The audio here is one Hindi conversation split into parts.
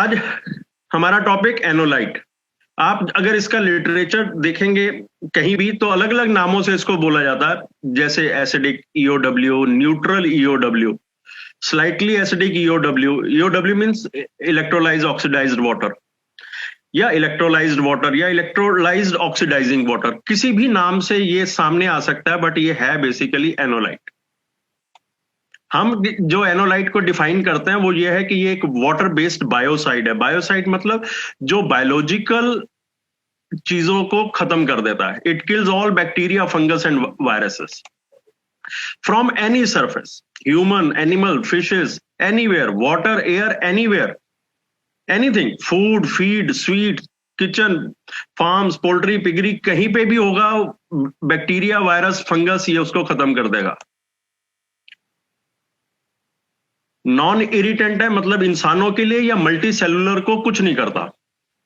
आज हमारा टॉपिक एनोलाइट। आप अगर इसका लिटरेचर देखेंगे कहीं भी तो अलग अलग नामों से इसको बोला जाता है, जैसे acidic EOW, neutral EOW, slightly acidic EOW. EOW means electrolysed oxidised water या इलेक्ट्रोलाइज्ड वाटर या इलेक्ट्रोलाइज्ड ऑक्सीडाइजिंग वाटर, किसी भी नाम से ये सामने आ सकता है, बट ये है बेसिकली एनोलाइट। हम जो एनोलाइट को डिफाइन करते हैं वो ये है कि ये एक वाटर बेस्ड बायोसाइड है। बायोसाइड मतलब जो बायोलॉजिकल चीजों को खत्म कर देता है। It kills all bacteria, fungus and viruses from any surface, human, animal, fishes, anywhere, water, air, anywhere, anything, food, feed, sweet, kitchen, farms, poultry, piggery, कहीं पे भी होगा बैक्टीरिया, वायरस, फंगस, ये उसको खत्म कर देगा। नॉन इरिटेंट है, मतलब इंसानों के लिए या मल्टी सेलुलर को कुछ नहीं करता।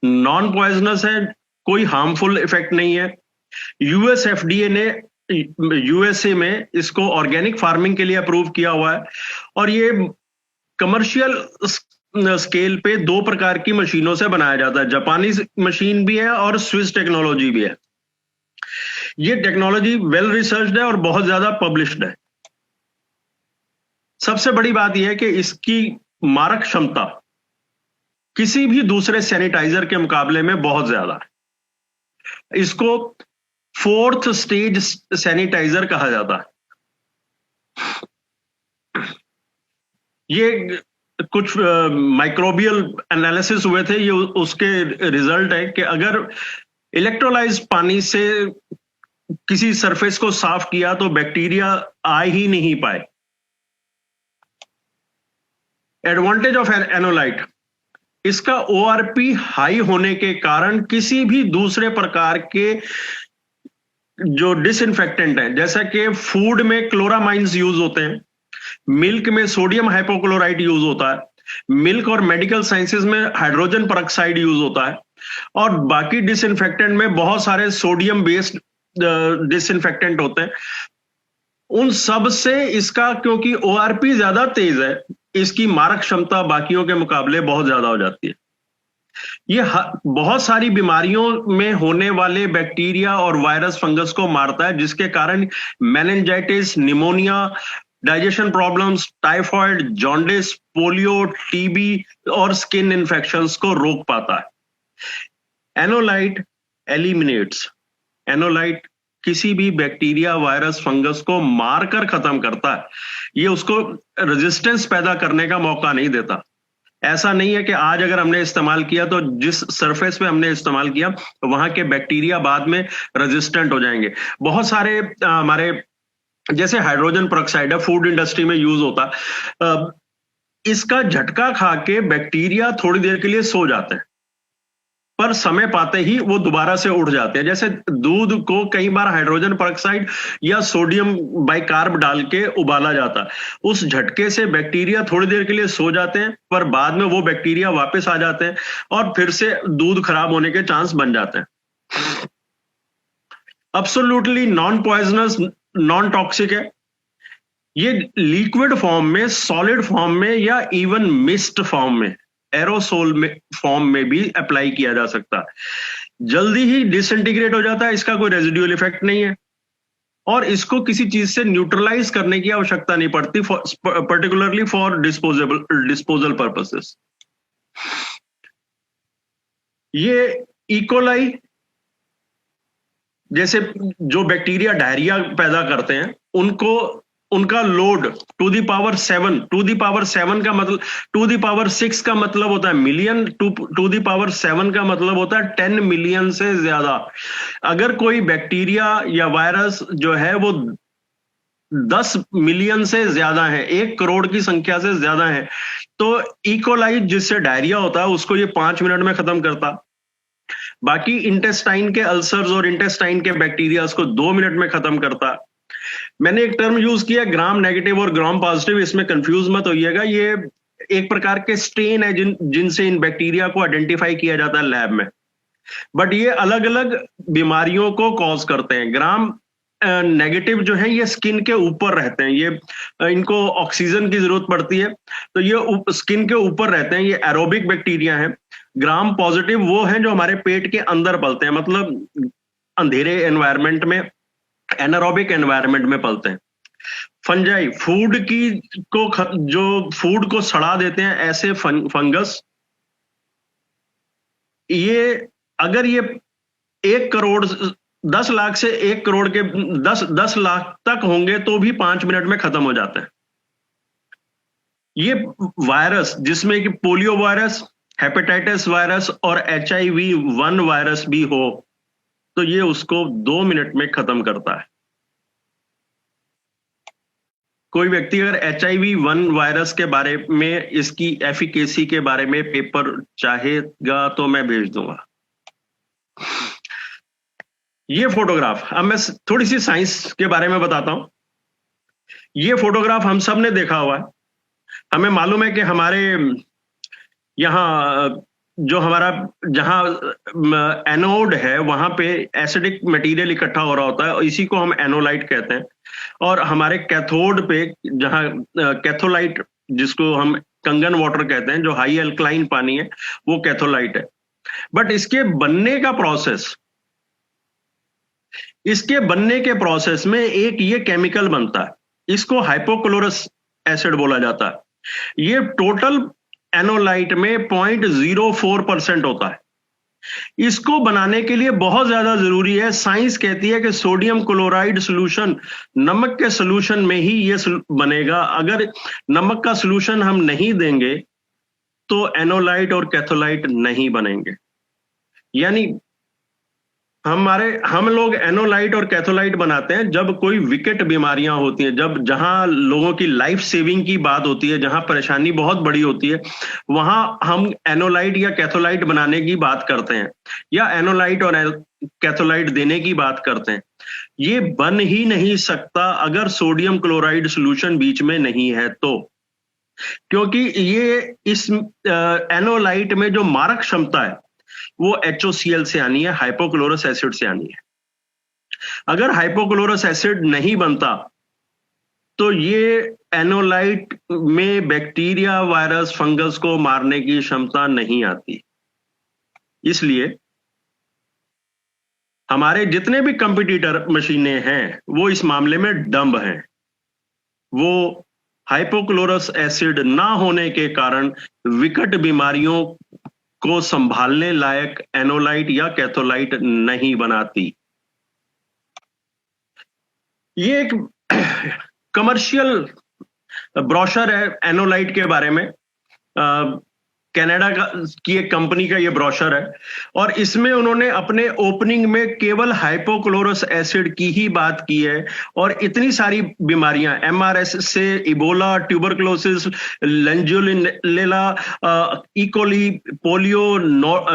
नॉन पॉइजनस है, कोई हार्मफुल इफेक्ट नहीं है। यूएसएफडीए ने यूएसए में इसको ऑर्गेनिक फार्मिंग के लिए अप्रूव किया हुआ है, और ये कमर्शियल स्केल पे दो प्रकार की मशीनों से बनाया जाता है। जापानी मशीन भी है और स्विस टेक्नोलॉजी भी है। ये टेक्नोलॉजी वेल रिसर्च्ड है और बहुत ज्यादा पब्लिश्ड है। सबसे बड़ी बात यह है कि इसकी मारक क्षमता किसी भी दूसरे सैनिटाइजर के मुकाबले में बहुत ज्यादा है। इसको फोर्थ स्टेज सैनिटाइजर कहा जाता है। ये कुछ माइक्रोबियल एनालिसिस हुए थे, ये उसके रिजल्ट है कि अगर इलेक्ट्रोलाइज पानी से किसी सरफेस को साफ किया तो बैक्टीरिया आ ही नहीं पाए। एडवांटेज ऑफ एनोलाइट, इसका ओआरपी हाई होने के कारण किसी भी दूसरे प्रकार के जो डिसइंफेक्टेंट हैं, जैसा कि फूड में क्लोरामाइंस यूज होते हैं, मिल्क में सोडियम हाइपोक्लोराइड यूज होता है, मिल्क और मेडिकल साइंसेज में हाइड्रोजन परऑक्साइड यूज होता है, और बाकी डिसइंफेक्टेंट में बहुत सारे सोडियम बेस्ड डिसइंफेक्टेंट होते हैं। उन सब से इसका, क्योंकि ओआरपी ज्यादा तेज है, इसकी मारक क्षमता बाकियों के मुकाबले बहुत ज्यादा हो जाती है। ये बहुत सारी बीमारियों में होने वाले बैक्टीरिया और वायरस, फंगस को मारता है, जिसके कारण meningitis, pneumonia, digestion problems, typhoid, jaundice, polio, TB और स्किन इंफेक्शंस को रोक पाता है। एनोलाइट एलिमिनेट्स, एनोलाइट किसी भी बैक्टीरिया, वायरस, फंगस को मारकर खत्म करता है। ये उसको रेजिस्टेंस पैदा करने का मौका नहीं देता। ऐसा नहीं है कि आज अगर हमने इस्तेमाल किया तो जिस सरफेस पे हमने इस्तेमाल किया वहां के बैक्टीरिया बाद में रेजिस्टेंट हो जाएंगे। बहुत सारे हमारे जैसे हाइड्रोजन परऑक्साइड है, फूड इंडस्ट्री में यूज होता है। इसका झटका खा के बैक्टीरिया थोड़ी देर के लिए सो जाते हैं, पर समय पाते ही वो दोबारा से उठ जाते हैं। जैसे दूध को कई बार हाइड्रोजन परऑक्साइड या सोडियम बाइकार्ब डाल के उबाला जाता है, उस झटके से बैक्टीरिया थोड़ी देर के लिए सो जाते हैं, पर बाद में वो बैक्टीरिया वापस आ जाते हैं और फिर से दूध खराब होने के चांस बन जाते हैं। Absolutely non poisonous, non toxic है। ये लिक्विड फॉर्म में, सॉलिड फॉर्म में या इवन मिस्ट फॉर्म में, एरोसोल में फॉर्म में भी अप्लाई किया जा सकता है। जल्दी ही डिसइंटीग्रेट हो जाता है, इसका कोई रेजिडुअल इफेक्ट नहीं है, और इसको किसी चीज से न्यूट्रलाइज करने की आवश्यकता नहीं पड़ती, पर्टिकुलरली फॉर डिस्पोजल पर्पसेस। ये इकोलाई जैसे जो बैक्टीरिया डायरिया पैदा करते हैं, उनका लोड टू द पावर 7 का मतलब, टू द पावर 6 का मतलब होता है मिलियन, टू द पावर 7 का मतलब होता है 10 मिलियन से ज्यादा। अगर कोई बैक्टीरिया या वायरस जो है वो 10 मिलियन से ज्यादा है, 1 करोड़ की संख्या से ज्यादा है, तो इकोलाई जिससे डायरिया होता है उसको ये 5 मिनट में खत्म करता। बाकी इंटेस्टाइन के अल्सर्स और इंटेस्टाइन के बैक्टीरिया को 2 मिनट में खत्म करता। मैंने एक टर्म यूज किया ग्राम नेगेटिव और ग्राम पॉजिटिव, इसमें कंफ्यूज मत होइएगा। ये एक प्रकार के स्ट्रेन है जिनसे इन बैक्टीरिया को आइडेंटिफाई किया जाता है लैब में, बट ये अलग अलग बीमारियों को कॉज करते हैं। ग्राम नेगेटिव जो है ये स्किन के ऊपर रहते हैं, ये इनको ऑक्सीजन की जरूरत पड़ती है, तो ये स्किन के ऊपर रहते हैं, ये एरोबिक बैक्टीरिया है। ग्राम पॉजिटिव वो हैं जो हमारे पेट के अंदर पलते हैं, मतलब अंधेरे एनवायरनमेंट में, एनारोबिक एनवायरनमेंट में पलते हैं। फंजाई फूड की जो फूड को सड़ा देते हैं, ऐसे फंगस, ये अगर ये 1 करोड़ 10 लाख से 1 करोड़ के 10 लाख तक होंगे तो भी 5 मिनट में खत्म हो जाते हैं। ये वायरस जिसमें कि पोलियो वायरस, हेपेटाइटिस वायरस और HIV-1 वायरस भी हो, तो ये उसको 2 मिनट में खत्म करता है। कोई व्यक्ति अगर HIV-1 वायरस के बारे में, इसकी एफिकेसी के बारे में पेपर चाहेगा तो मैं भेज दूंगा। ये फोटोग्राफ, अब मैं थोड़ी सी साइंस के बारे में बताता हूं। ये फोटोग्राफ हम सब ने देखा हुआ है। हमें मालूम है कि हमारे यहाँ जो हमारा जहां एनोड है वहां पे एसिडिक मटेरियल इकट्ठा हो रहा होता है और इसी को हम एनोलाइट कहते हैं। और हमारे कैथोड पे जहां कैथोलाइट, जिसको हम कंगन वाटर कहते हैं, जो हाई अल्कलाइन पानी है, वो कैथोलाइट है। बट इसके बनने के प्रोसेस में एक ये केमिकल बनता है, इसको हाइपोक्लोरस एसिड बोला जाता है। ये टोटल एनोलाइट में 0.04% होता है। इसको बनाने के लिए बहुत ज्यादा जरूरी है, साइंस कहती है कि सोडियम क्लोराइड सोल्यूशन, नमक के सोल्यूशन में ही ये बनेगा। अगर नमक का सोल्यूशन हम नहीं देंगे तो एनोलाइट और कैथोलाइट नहीं बनेंगे। यानी हम लोग एनोलाइट और कैथोलाइट बनाते हैं जब कोई विकट बीमारियां होती हैं, जहां लोगों की लाइफ सेविंग की बात होती है, जहां परेशानी बहुत बड़ी होती है, वहां हम एनोलाइट या कैथोलाइट बनाने की बात करते हैं, या एनोलाइट और कैथोलाइट देने की बात करते हैं। ये बन ही नहीं सकता अगर सोडियम क्लोराइड सोल्यूशन बीच में नहीं है तो, क्योंकि ये इस एनोलाइट में जो मारक क्षमता है वो HOCl से आनी है, हाइपोक्लोरस एसिड से आनी है। अगर हाइपोक्लोरस एसिड नहीं बनता तो ये एनोलाइट में बैक्टीरिया, वायरस, फंगस को मारने की क्षमता नहीं आती। इसलिए हमारे जितने भी कंपटीटर मशीनें हैं वो इस मामले में डम्ब हैं। वो हाइपोक्लोरस एसिड ना होने के कारण विकट बीमारियों को संभालने लायक एनोलाइट या कैथोलाइट नहीं बनाती। ये एक कमर्शियल ब्रोशर है एनोलाइट के बारे में, कनाडा की एक कंपनी का ये ब्रोशर है, और इसमें उन्होंने अपने ओपनिंग में केवल हाइपोक्लोरस एसिड की ही बात की है। और इतनी सारी बीमारियां, MRS से इबोला, ट्यूबरक्लोसिस, लेंजुलेला, E coli, polio,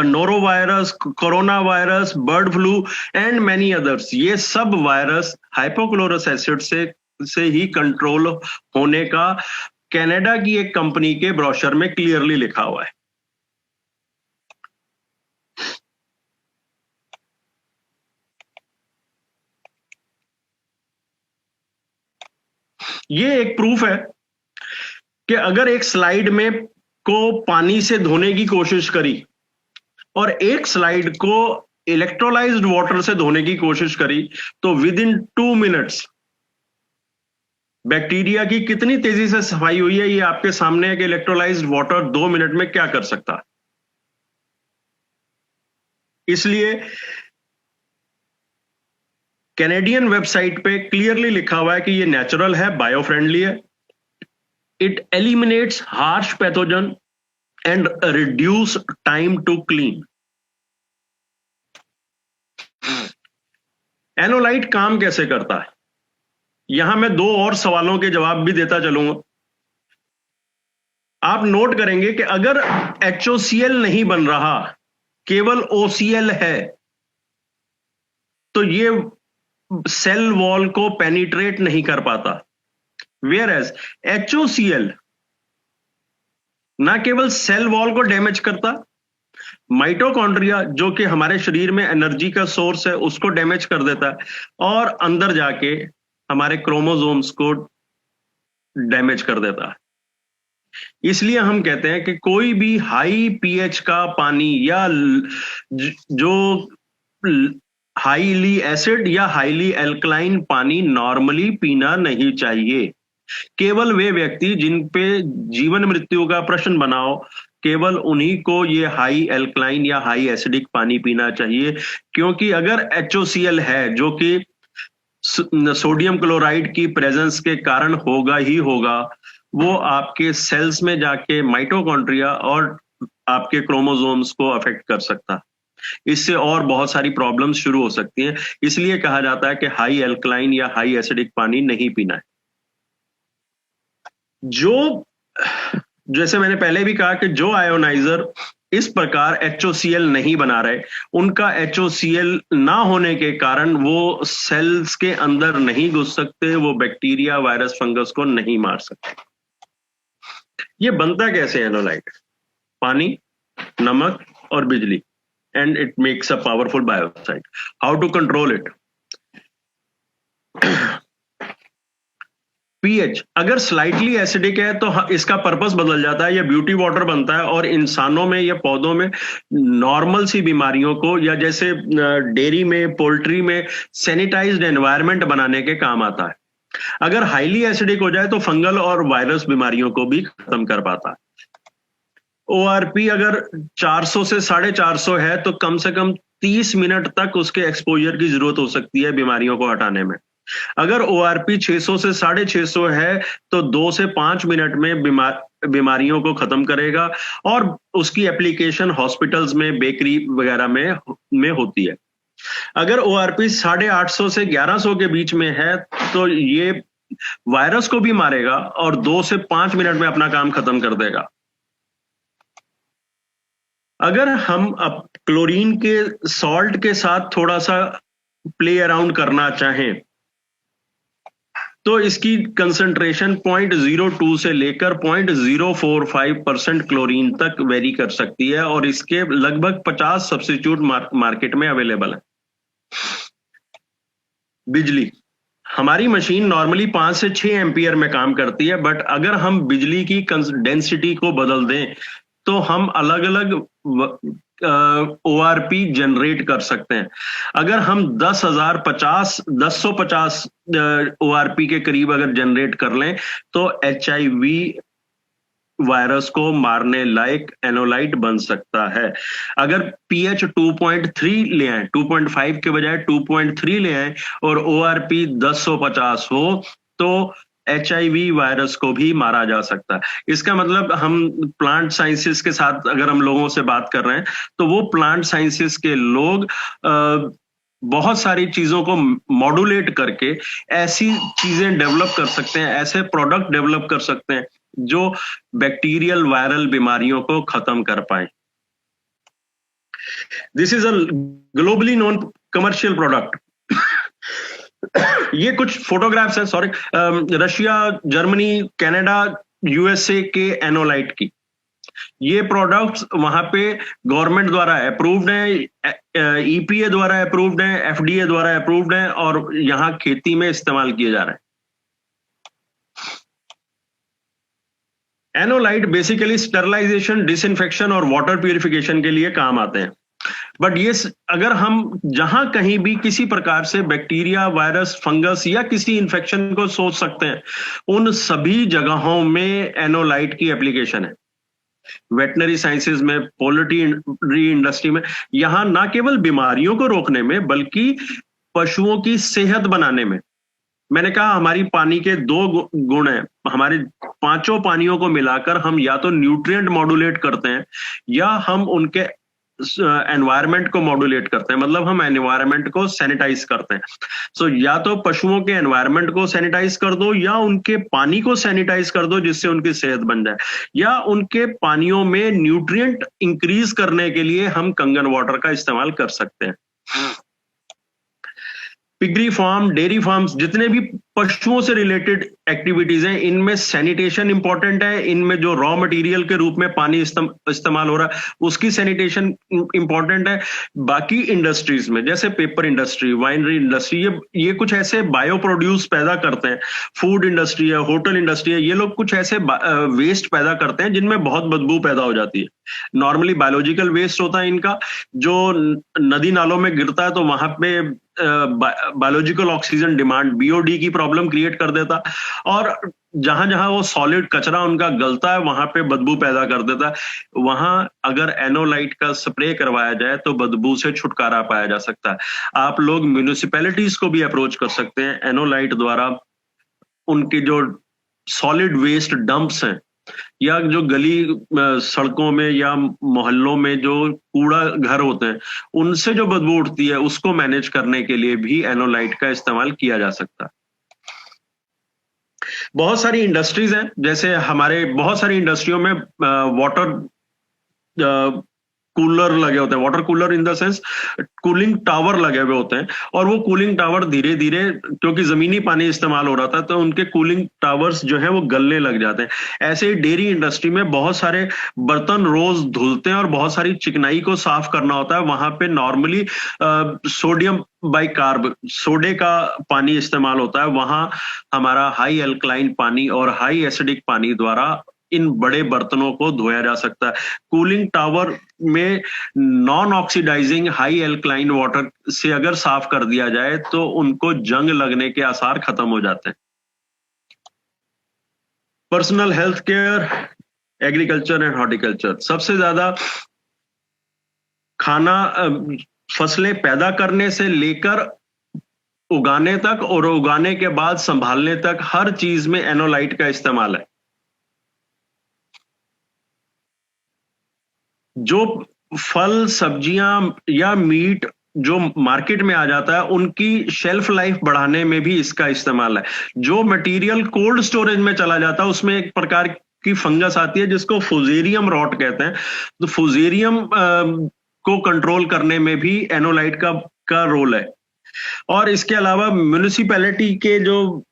norovirus, corona virus, bird flu and many others, ये सब वायरस हाइपोक्लोरस एसिड से ही कंट्रोल होने का कनाडा की एक कंपनी के ब्रोशर में क्लियरली लिखा हुआ है। ये एक प्रूफ है कि अगर एक स्लाइड में को पानी से धोने की कोशिश करी और एक स्लाइड को इलेक्ट्रोलाइज्ड वाटर से धोने की कोशिश करी, तो विद इन 2 मिनट्स बैक्टीरिया की कितनी तेजी से सफाई हुई है ये आपके सामने है कि इलेक्ट्रोलाइज्ड वाटर 2 मिनट में क्या कर सकता है। इसलिए कैनेडियन वेबसाइट पे क्लियरली लिखा हुआ है कि ये नेचुरल है, बायो फ्रेंडली है, it eliminates harsh pathogen and reduce time to clean. Anolyte काम कैसे करता है, यहां मैं 2 और सवालों के जवाब भी देता चलूंगा। आप नोट करेंगे कि अगर HOCl नहीं बन रहा, केवल OCl है, तो ये सेल वॉल को पेनिट्रेट नहीं कर पाता। वेयर एज HOCl ना केवल सेल वॉल को डैमेज करता, माइटोकॉन्ड्रिया जो कि हमारे शरीर में एनर्जी का सोर्स है उसको डैमेज कर देता है, और अंदर जाके हमारे क्रोमोसोम्स को डैमेज कर देता है। इसलिए हम कहते हैं कि कोई भी हाई पीएच का पानी या जो हाईली एसिड या हाईली एल्कलाइन पानी नॉर्मली पीना नहीं चाहिए। केवल वे व्यक्ति जिन पे जीवन मृत्यु का प्रश्न बना हो, केवल उन्हीं को ये हाई एल्कलाइन या हाई एसिडिक पानी पीना चाहिए, क्योंकि अगर HOCl है जो कि सोडियम क्लोराइड की प्रेजेंस के कारण होगा ही होगा, वो आपके सेल्स में जाके माइटोकॉन्ड्रिया और आपके क्रोमोसोम्स को अफेक्ट कर सकता है। इससे और बहुत सारी प्रॉब्लम्स शुरू हो सकती हैं। इसलिए कहा जाता है कि हाई एल्कलाइन या हाई एसिडिक पानी नहीं पीना है। जैसे मैंने पहले भी कहा कि जो आयोनाइजर इस प्रकार HOCl नहीं बना रहे, उनका HOCl ना होने के कारण वो सेल्स के अंदर नहीं घुस सकते, वो बैक्टीरिया, वायरस, फंगस को नहीं मार सकते। ये बनता कैसे एनोलाइट? पानी, नमक और बिजली, and it makes a powerful biocide. How to control it? PH अगर स्लाइटली एसिडिक है तो इसका पर्पस बदल जाता है, ये ब्यूटी वाटर बनता है और इंसानों में या पौधों में नॉर्मल सी बीमारियों को, या जैसे डेयरी में, पोल्ट्री में सैनिटाइज्ड एनवायरनमेंट बनाने के काम आता है। अगर हाईली एसिडिक हो जाए तो फंगल और वायरस बीमारियों को भी खत्म कर पाता है। ORP अगर 400 से 450 है तो कम से कम 30 मिनट तक उसके एक्सपोजर की जरूरत हो सकती है बीमारियों को हटाने में। अगर ORP 600 से 650 है तो 2 से 5 मिनट में बीमारियों को खत्म करेगा, और उसकी एप्लीकेशन हॉस्पिटल्स में, बेकरी वगैरह में होती है। अगर ORP 850 से 1100 के बीच में है तो ये वायरस को भी मारेगा और 2 से 5 मिनट में अपना काम खत्म कर देगा। अगर हम अब क्लोरीन के सॉल्ट के साथ थोड़ा सा प्ले अराउंड करना चाहें तो इसकी कंसंट्रेशन 0.02 से लेकर 0.045% क्लोरीन तक वेरी कर सकती है, और इसके लगभग 50 सब्स्टिट्यूट मार्केट में अवेलेबल है। बिजली, हमारी मशीन नॉर्मली 5 से 6 एम्पियर में काम करती है, बट अगर हम बिजली की डेंसिटी को बदल दें तो हम अलग अलग ORP जनरेट कर सकते हैं। अगर हम 10,050 ORP के करीब अगर जनरेट कर लें तो HIV वायरस को मारने लायक एनोलाइट बन सकता है। अगर pH 2.3 ले आए, 2.5 के बजाय 2.3 ले आए और ORP 1050 हो तो HIV वायरस को भी मारा जा सकता है। इसका मतलब हम प्लांट साइंसेस के साथ अगर हम लोगों से बात कर रहे हैं तो वो प्लांट साइंसेस के लोग बहुत सारी चीजों को मॉड्यूलेट करके ऐसी चीजें डेवलप कर सकते हैं, ऐसे प्रोडक्ट डेवलप कर सकते हैं जो बैक्टीरियल वायरल बीमारियों को खत्म कर पाए। This is a globally known commercial product. ये कुछ फोटोग्राफ्स हैं, sorry, Russia, Germany, Canada, USA के एनोलाइट की। ये प्रोडक्ट्स वहां पे गवर्नमेंट द्वारा अप्रूव्ड हैं, EPA द्वारा अप्रूव्ड हैं, FDA द्वारा अप्रूव्ड हैं, और यहां खेती में इस्तेमाल किए जा रहे हैं। एनोलाइट बेसिकली स्टरलाइजेशन, डिसइंफेक्शन और वाटर प्यूरिफिकेशन के लिए काम आते हैं। बट ये अगर हम जहां कहीं भी किसी प्रकार से बैक्टीरिया, वायरस, फंगस या किसी इंफेक्शन को सोच सकते हैं, उन सभी जगहों में एनोलाइट की एप्लीकेशन है। वेटनरी साइंसेज में, पोल्ट्री इंडस्ट्री में, यहां ना केवल बीमारियों को रोकने में बल्कि पशुओं की सेहत बनाने में। मैंने कहा हमारी पानी के 2 गुण हैं। हमारे 5 पानियों को मिलाकर हम या तो न्यूट्रिएंट मॉड्यूलेट करते हैं या हम उनके एनवायरनमेंट को मॉड्यूलेट करते हैं, मतलब हम एनवायरनमेंट को सैनिटाइज करते हैं। सो या तो पशुओं के एनवायरनमेंट को सैनिटाइज कर दो या उनके पानी को सैनिटाइज कर दो जिससे उनकी सेहत बन जाए, या उनके पानियों में न्यूट्रिएंट इंक्रीज करने के लिए हम कंगन वाटर का इस्तेमाल कर सकते हैं। पिगरी फार्म, डेयरी फार्म्स, जितने भी पशुओं से रिलेटेड एक्टिविटीज हैं, इनमें सैनिटेशन इंपॉर्टेंट है। इनमें जो रॉ मटेरियल के रूप में पानी इस्तेमाल हो रहा है उसकी सैनिटेशन इंपॉर्टेंट है। बाकी इंडस्ट्रीज में जैसे पेपर इंडस्ट्री, वाइनरी इंडस्ट्री, ये कुछ ऐसे बायो प्रोड्यूस पैदा करते हैं। फूड इंडस्ट्री है, होटल इंडस्ट्री है, ये लोग कुछ ऐसे वेस्ट पैदा करते हैं जिनमें बहुत बदबू पैदा हो जाती है। नॉर्मली बायोलॉजिकल वेस्ट होता है इनका, जो नदी नालों में गिरता है तो वहां पे बायोलॉजिकल ऑक्सीजन डिमांड, बीओडी की प्रॉब्लम क्रिएट कर देता, और जहां जहां वो सॉलिड कचरा उनका गलता है वहां पे बदबू पैदा कर देता है। वहां अगर एनोलाइट का स्प्रे करवाया जाए तो बदबू से छुटकारा पाया जा सकता है। आप लोग म्यूनिसिपैलिटीज को भी अप्रोच कर सकते हैं एनोलाइट द्वारा। उनकी जो सॉलिड वेस्ट डंप्स हैं या जो गली सड़कों में या मोहल्लों में जो कूड़ा घर होते हैं उनसे जो बदबू उठती है उसको मैनेज करने के लिए भी एनोलाइट का इस्तेमाल किया जा सकता है। बहुत सारी इंडस्ट्रीज हैं, जैसे हमारे बहुत सारी इंडस्ट्रियों में वाटर कूलर लगे होते हैं। Water cooler in the sense cooling tower लगे हुए होते हैं, और वो कूलिंग टावर धीरे धीरे, क्योंकि जमीनी पानी इस्तेमाल हो रहा था तो उनके कूलिंग टावर्स जो है वो गलने लग जाते हैं। ऐसे ही डेयरी इंडस्ट्री में बहुत सारे बर्तन रोज धुलते हैं और बहुत सारी चिकनाई को साफ करना होता है। वहां पे नॉर्मली सोडियम बाइकार्ब, सोडे का पानी इस्तेमाल होता है। वहां हमारा हाई एल्कलाइन पानी और हाई एसिडिक पानी द्वारा इन बड़े बर्तनों को धोया जा सकता है। कूलिंग टावर में non oxidising high alkaline water से अगर साफ कर दिया जाए तो उनको जंग लगने के आसार खत्म हो जाते हैं। Personal health care, agriculture and horticulture, सबसे ज्यादा खाना, फसलें पैदा करने से लेकर उगाने तक और उगाने के बाद संभालने तक हर चीज में एनोलाइट का इस्तेमाल है। जो फल, सब्जियां या मीट जो मार्केट में आ जाता है उनकी शेल्फ लाइफ बढ़ाने में भी इसका इस्तेमाल है। जो मटेरियल कोल्ड स्टोरेज में चला जाता है उसमें एक प्रकार की फंगस आती है जिसको फुजेरियम रॉट कहते हैं। तो फुजेरियम को कंट्रोल करने में भी एनोलाइट का रोल है। और इसके अलावा म्युनिसिपैलिटी के जो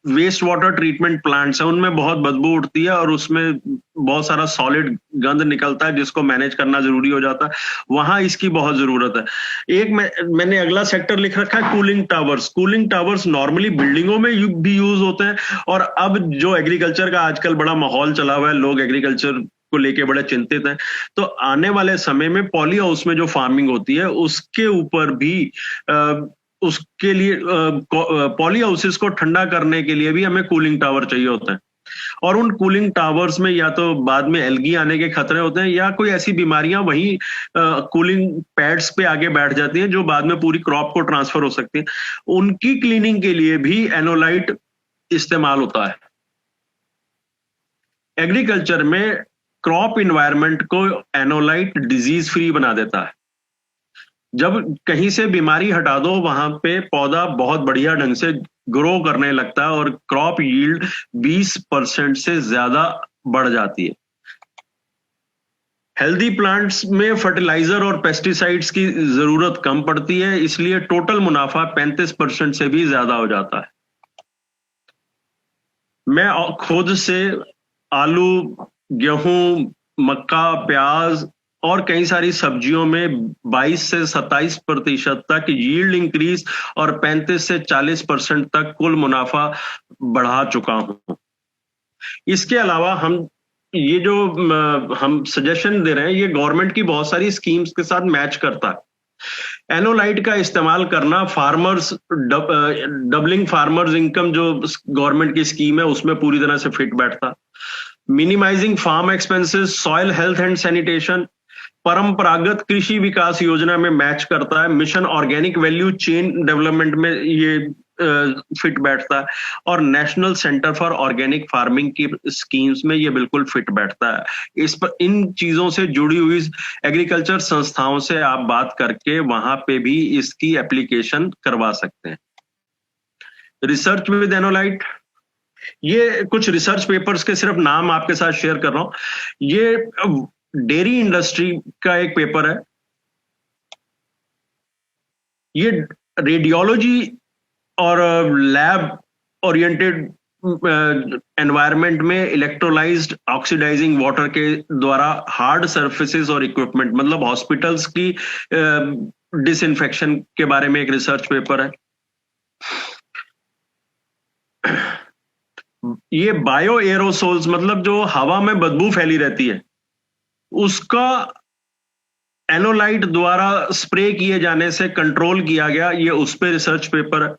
वेस्ट वाटर ट्रीटमेंट प्लांट्स हैं उनमें बहुत बदबू उठती है और उसमें बहुत सारा सॉलिड गंद निकलता है जिसको मैनेज करना जरूरी हो जाता है। वहां इसकी बहुत जरूरत है। एक मैंने अगला सेक्टर लिख रखा है cooling towers. Cooling towers normally बिल्डिंगों में भी यूज होते हैं, और अब जो एग्रीकल्चर का आजकल बड़ा माहौल चला हुआ है, लोग एग्रीकल्चर को लेके बड़े चिंतित हैं, तो आने वाले समय में पॉली हाउस में जो फार्मिंग होती है उसके ऊपर भी उसके लिए पॉली हाउसेस को ठंडा करने के लिए भी हमें कूलिंग टावर चाहिए होता है। और उन कूलिंग टावर्स में या तो बाद में एल्गी आने के खतरे होते हैं या कोई ऐसी बीमारियां वहीं कूलिंग पैड्स पे आगे बैठ जाती हैं जो बाद में पूरी क्रॉप को ट्रांसफर हो सकती है। उनकी क्लीनिंग के लिए भी एनोलाइट इस्तेमाल होता है। एग्रीकल्चर में क्रॉप इन्वायरमेंट को एनोलाइट डिजीज फ्री बना देता है। जब कहीं से बीमारी हटा दो वहां पे पौधा बहुत बढ़िया ढंग से ग्रो करने लगता है और क्रॉप यील्ड 20% से ज्यादा बढ़ जाती है। हेल्दी प्लांट्स में फर्टिलाइजर और पेस्टिसाइड्स की जरूरत कम पड़ती है, इसलिए टोटल मुनाफा 35% से भी ज्यादा हो जाता है। मैं खुद से आलू, गेहूं, मक्का, प्याज और कई सारी सब्जियों में 22 से 27% तक यील्ड इंक्रीज और 35 से 40% तक कुल मुनाफा बढ़ा चुका हूं। इसके अलावा ये जो हम सजेशन दे रहे हैं ये गवर्नमेंट की बहुत सारी स्कीम्स के साथ मैच करता है। एनोलाइट का इस्तेमाल करना फार्मर्स डबलिंग फार्मर्स इनकम जो गवर्नमेंट की स्कीम है उसमें पूरी तरह से फिट बैठता। Minimising farm expenses, soil health and sanitation Paramparagat Krishi Vikas Yojana में मैच करता है। Mission organic value chain development में ये फिट बैठता है, और national centre for organic farming की स्कीम्स में ये बिल्कुल फिट बैठता है। इन चीजों से जुड़ी हुई एग्रीकल्चर संस्थाओं से आप बात करके वहां पे भी इसकी एप्लीकेशन करवा सकते हैं। रिसर्च विद एनोलाइट, ये कुछ रिसर्च पेपर्स के सिर्फ नाम आपके साथ शेयर कर रहा हूं। ये डेयरी इंडस्ट्री का एक पेपर है। ये रेडियोलॉजी और लैब ओरिएंटेड एनवायरनमेंट में इलेक्ट्रोलाइज्ड ऑक्सीडाइजिंग वाटर के द्वारा हार्ड सरफेसेस और इक्विपमेंट, मतलब हॉस्पिटल्स की डिसइंफेक्शन के बारे में एक रिसर्च पेपर है। ये बायो एरोसोल्स, मतलब जो हवा में बदबू फैली रहती है, उसका एनोलाइट द्वारा स्प्रे किए जाने से कंट्रोल किया गया, ये उस पे रिसर्च पेपर है।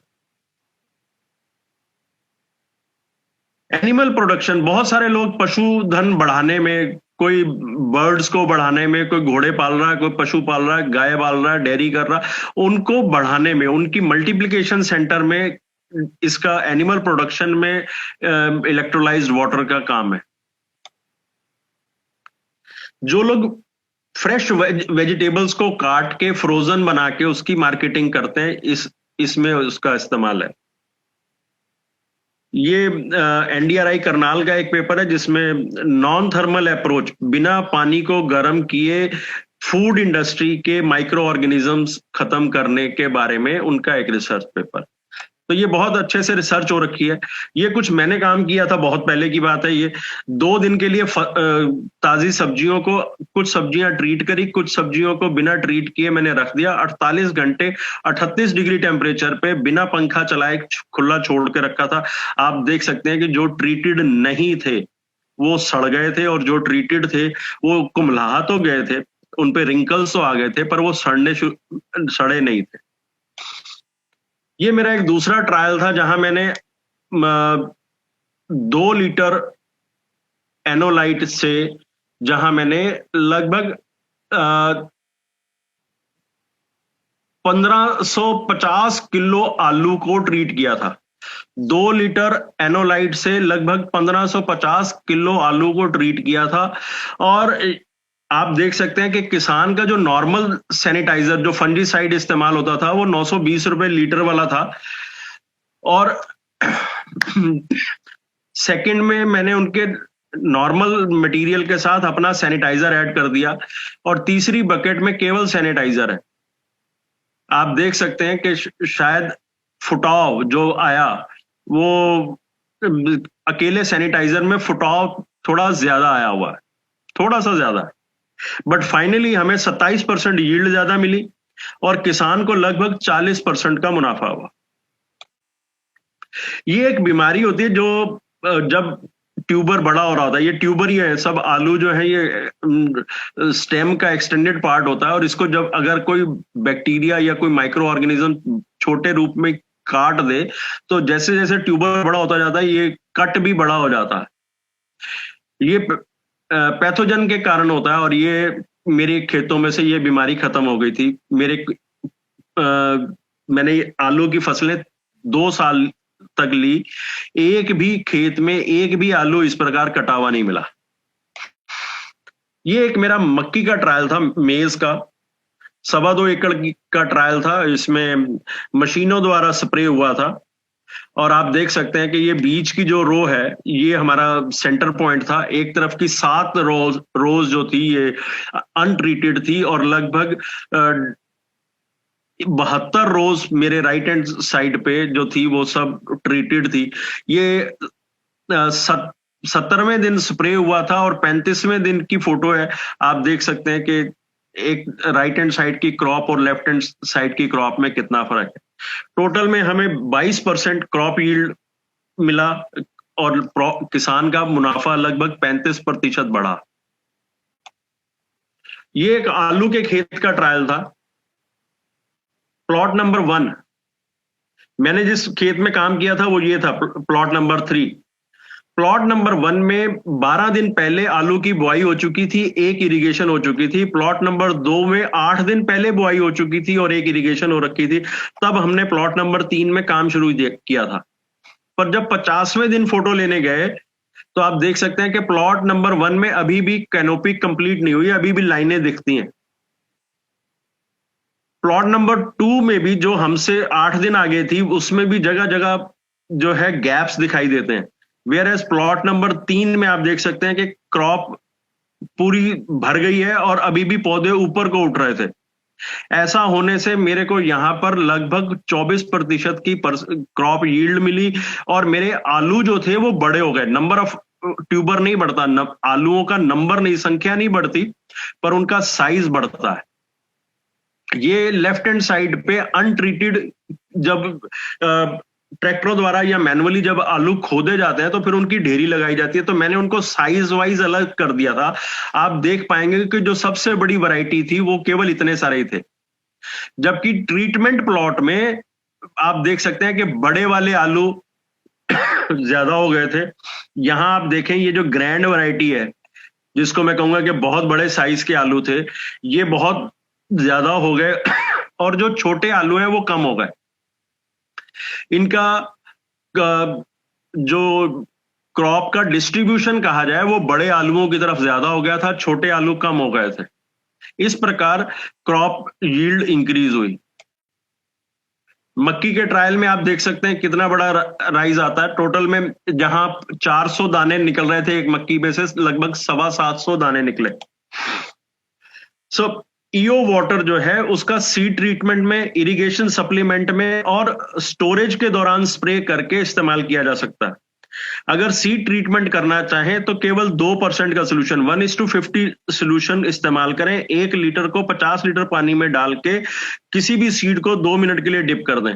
एनिमल प्रोडक्शन, बहुत सारे लोग पशुधन बढ़ाने में, कोई बर्ड्स को बढ़ाने में, कोई घोड़े पाल रहा है, कोई पशु पाल रहा है, गाय पाल रहा है, डेयरी कर रहा है, उनको बढ़ाने में, उनकी मल्टीप्लिकेशन सेंटर में इसका एनिमल प्रोडक्शन में इलेक्ट्रोलाइज्ड वाटर का काम है। जो लोग फ्रेश वेजिटेबल्स को काट के फ्रोजन बना के उसकी मार्केटिंग करते हैं, इसमें उसका इस्तेमाल है। ये एनडीआरआई करनाल का एक पेपर है जिसमें नॉन थर्मल अप्रोच, बिना पानी को गर्म किए फूड इंडस्ट्री के माइक्रो ऑर्गेनिजम्स खत्म करने के बारे में उनका एक रिसर्च पेपर। तो ये बहुत अच्छे से रिसर्च हो रखी है। ये कुछ मैंने काम किया था, बहुत पहले की बात है ये। 2 दिन के लिए ताजी सब्जियों को, कुछ सब्जियां ट्रीट करी, कुछ सब्जियों को बिना ट्रीट किए मैंने रख दिया। 48 घंटे 38 डिग्री टेम्परेचर पे बिना पंखा चलाए खुला छोड़ के रखा था। आप देख सकते हैं कि जो ट्रीटेड नहीं थे वो सड़ गए थे, और जो ट्रीटेड थे वो कुम्हला तो गए थे, उन पे रिंकल्स तो आ गए थे, पर वो सड़े नहीं थे। ये मेरा एक दूसरा ट्रायल था जहां मैंने 2 लीटर एनोलाइट से, जहां मैंने लगभग 1550 किलो आलू को ट्रीट किया था। 2 लीटर एनोलाइट से लगभग 1550 किलो आलू को ट्रीट किया था। और आप देख सकते हैं कि किसान का जो नॉर्मल सैनिटाइजर, जो फंजीसाइड इस्तेमाल होता था, वो 920 रुपए लीटर वाला था। और सेकंड में मैंने उनके नॉर्मल मटेरियल के साथ अपना सैनिटाइजर ऐड कर दिया, और तीसरी बकेट में केवल सैनिटाइजर है। आप देख सकते हैं कि शायद फुटाव जो आया वो अकेले सैनिटाइजर में फुटाव थोड़ा ज्यादा आया हुआ है, थोड़ा सा ज्यादा। बट फाइनली हमें 27% यील्ड ज्यादा मिली और किसान को लगभग 40% का मुनाफा हुआ। ये एक बीमारी होती है जो जब ट्यूबर बड़ा हो रहा होता है, ये ट्यूबर ही है, सब आलू जो है ये स्टेम का एक्सटेंडेड पार्ट होता है, और इसको जब अगर कोई बैक्टीरिया या कोई माइक्रो ऑर्गेनिज्म छोटे रूप में काट दे, तो जैसे जैसे ट्यूबर बड़ा होता जाता है ये कट भी बड़ा हो जाता है। ये पैथोजन के कारण होता है, और ये मेरे खेतों में से ये बीमारी खत्म हो गई थी। मैंने आलू की फसलें 2 साल तक ली, एक भी खेत में एक भी आलू इस प्रकार कटा हुआ नहीं मिला। ये एक मेरा मक्की का ट्रायल था, मेज का 2.25 एकड़ का ट्रायल था। इसमें मशीनों द्वारा स्प्रे हुआ था, और आप देख सकते हैं कि ये बीच की जो रो है ये हमारा सेंटर पॉइंट था। एक तरफ की 7 रोज जो थी ये अनट्रीटेड थी, और लगभग 72 रोज मेरे राइट हैंड साइड पे जो थी वो सब ट्रीटेड थी। ये 70वें दिन स्प्रे हुआ था, और 35वें दिन की फोटो है। आप देख सकते हैं कि एक राइट हैंड साइड की क्रॉप और लेफ्ट हैंड साइड की क्रॉप में कितना फर्क है। टोटल में हमें 22% क्रॉप यील्ड मिला, और किसान का मुनाफा लगभग 35% बढ़ा। ये एक आलू के खेत का ट्रायल था। प्लॉट नंबर 1, मैंने जिस खेत में काम किया था वो ये था, प्लॉट नंबर 3। प्लॉट नंबर 1 में 12 दिन पहले आलू की बुआई हो चुकी थी, एक इरिगेशन हो चुकी थी। प्लॉट नंबर 2 में 8 दिन पहले बुआई हो चुकी थी और एक इरिगेशन हो रखी थी। तब हमने प्लॉट नंबर 3 में काम शुरू किया था। पर जब 50वें दिन फोटो लेने गए तो आप देख सकते हैं कि प्लॉट नंबर 1 में अभी भी कैनोपी कंप्लीट नहीं हुई, अभी भी लाइनें दिखती हैं। प्लॉट नंबर 2 में भी जो हमसे 8 दिन आगे थी उसमें भी जगह जगह जो है गैप्स दिखाई देते हैं। वेयर एज प्लॉट नंबर 3 में आप देख सकते हैं कि क्रॉप पूरी भर गई है और अभी भी पौधे ऊपर को उठ रहे थे। ऐसा होने से मेरे को यहाँ पर लगभग 24% की क्रॉप यील्ड मिली, और मेरे आलू जो थे वो बड़े हो गए। नंबर ऑफ ट्यूबर नहीं बढ़ता, आलूओं का नंबर नहीं, संख्या नहीं बढ़ती, पर उनका साइज बढ़ता है। ये लेफ्ट हैंड साइड पे अनट्रीटेड, जब ट्रैक्टरों द्वारा या मैनुअली जब आलू खोदे जाते हैं तो फिर उनकी ढेरी लगाई जाती है, तो मैंने उनको साइज वाइज अलग कर दिया था। आप देख पाएंगे कि जो सबसे बड़ी वैरायटी थी वो केवल इतने सारे थे, जबकि ट्रीटमेंट प्लॉट में आप देख सकते हैं कि बड़े वाले आलू ज्यादा हो गए थे। यहां आप देखें, ये जो ग्रैंड वैरायटी है, जिसको मैं कहूंगा कि बहुत बड़े साइज के आलू थे, ये बहुत ज्यादा हो गए, और जो छोटे आलू हैं वो कम हो गए। इनका जो क्रॉप का डिस्ट्रीब्यूशन कहा जाए वो बड़े आलूओं की तरफ ज्यादा हो गया था, छोटे आलू कम हो गए थे। इस प्रकार क्रॉप यील्ड इंक्रीज हुई। मक्की के ट्रायल में आप देख सकते हैं कितना बड़ा राइज आता है। टोटल में जहां 400 दाने निकल रहे थे एक मक्की में से, लगभग 750 दाने निकले। सो ईओ वाटर जो है उसका सीड ट्रीटमेंट में, इरिगेशन सप्लीमेंट में और स्टोरेज के दौरान स्प्रे करके इस्तेमाल किया जा सकता है। अगर सीड ट्रीटमेंट करना चाहें तो केवल 2% का सोल्यूशन, 1:50 सोल्यूशन इस्तेमाल करें। 1 लीटर को 50 लीटर पानी में डाल के किसी भी सीड को 2 मिनट के लिए डिप कर दें।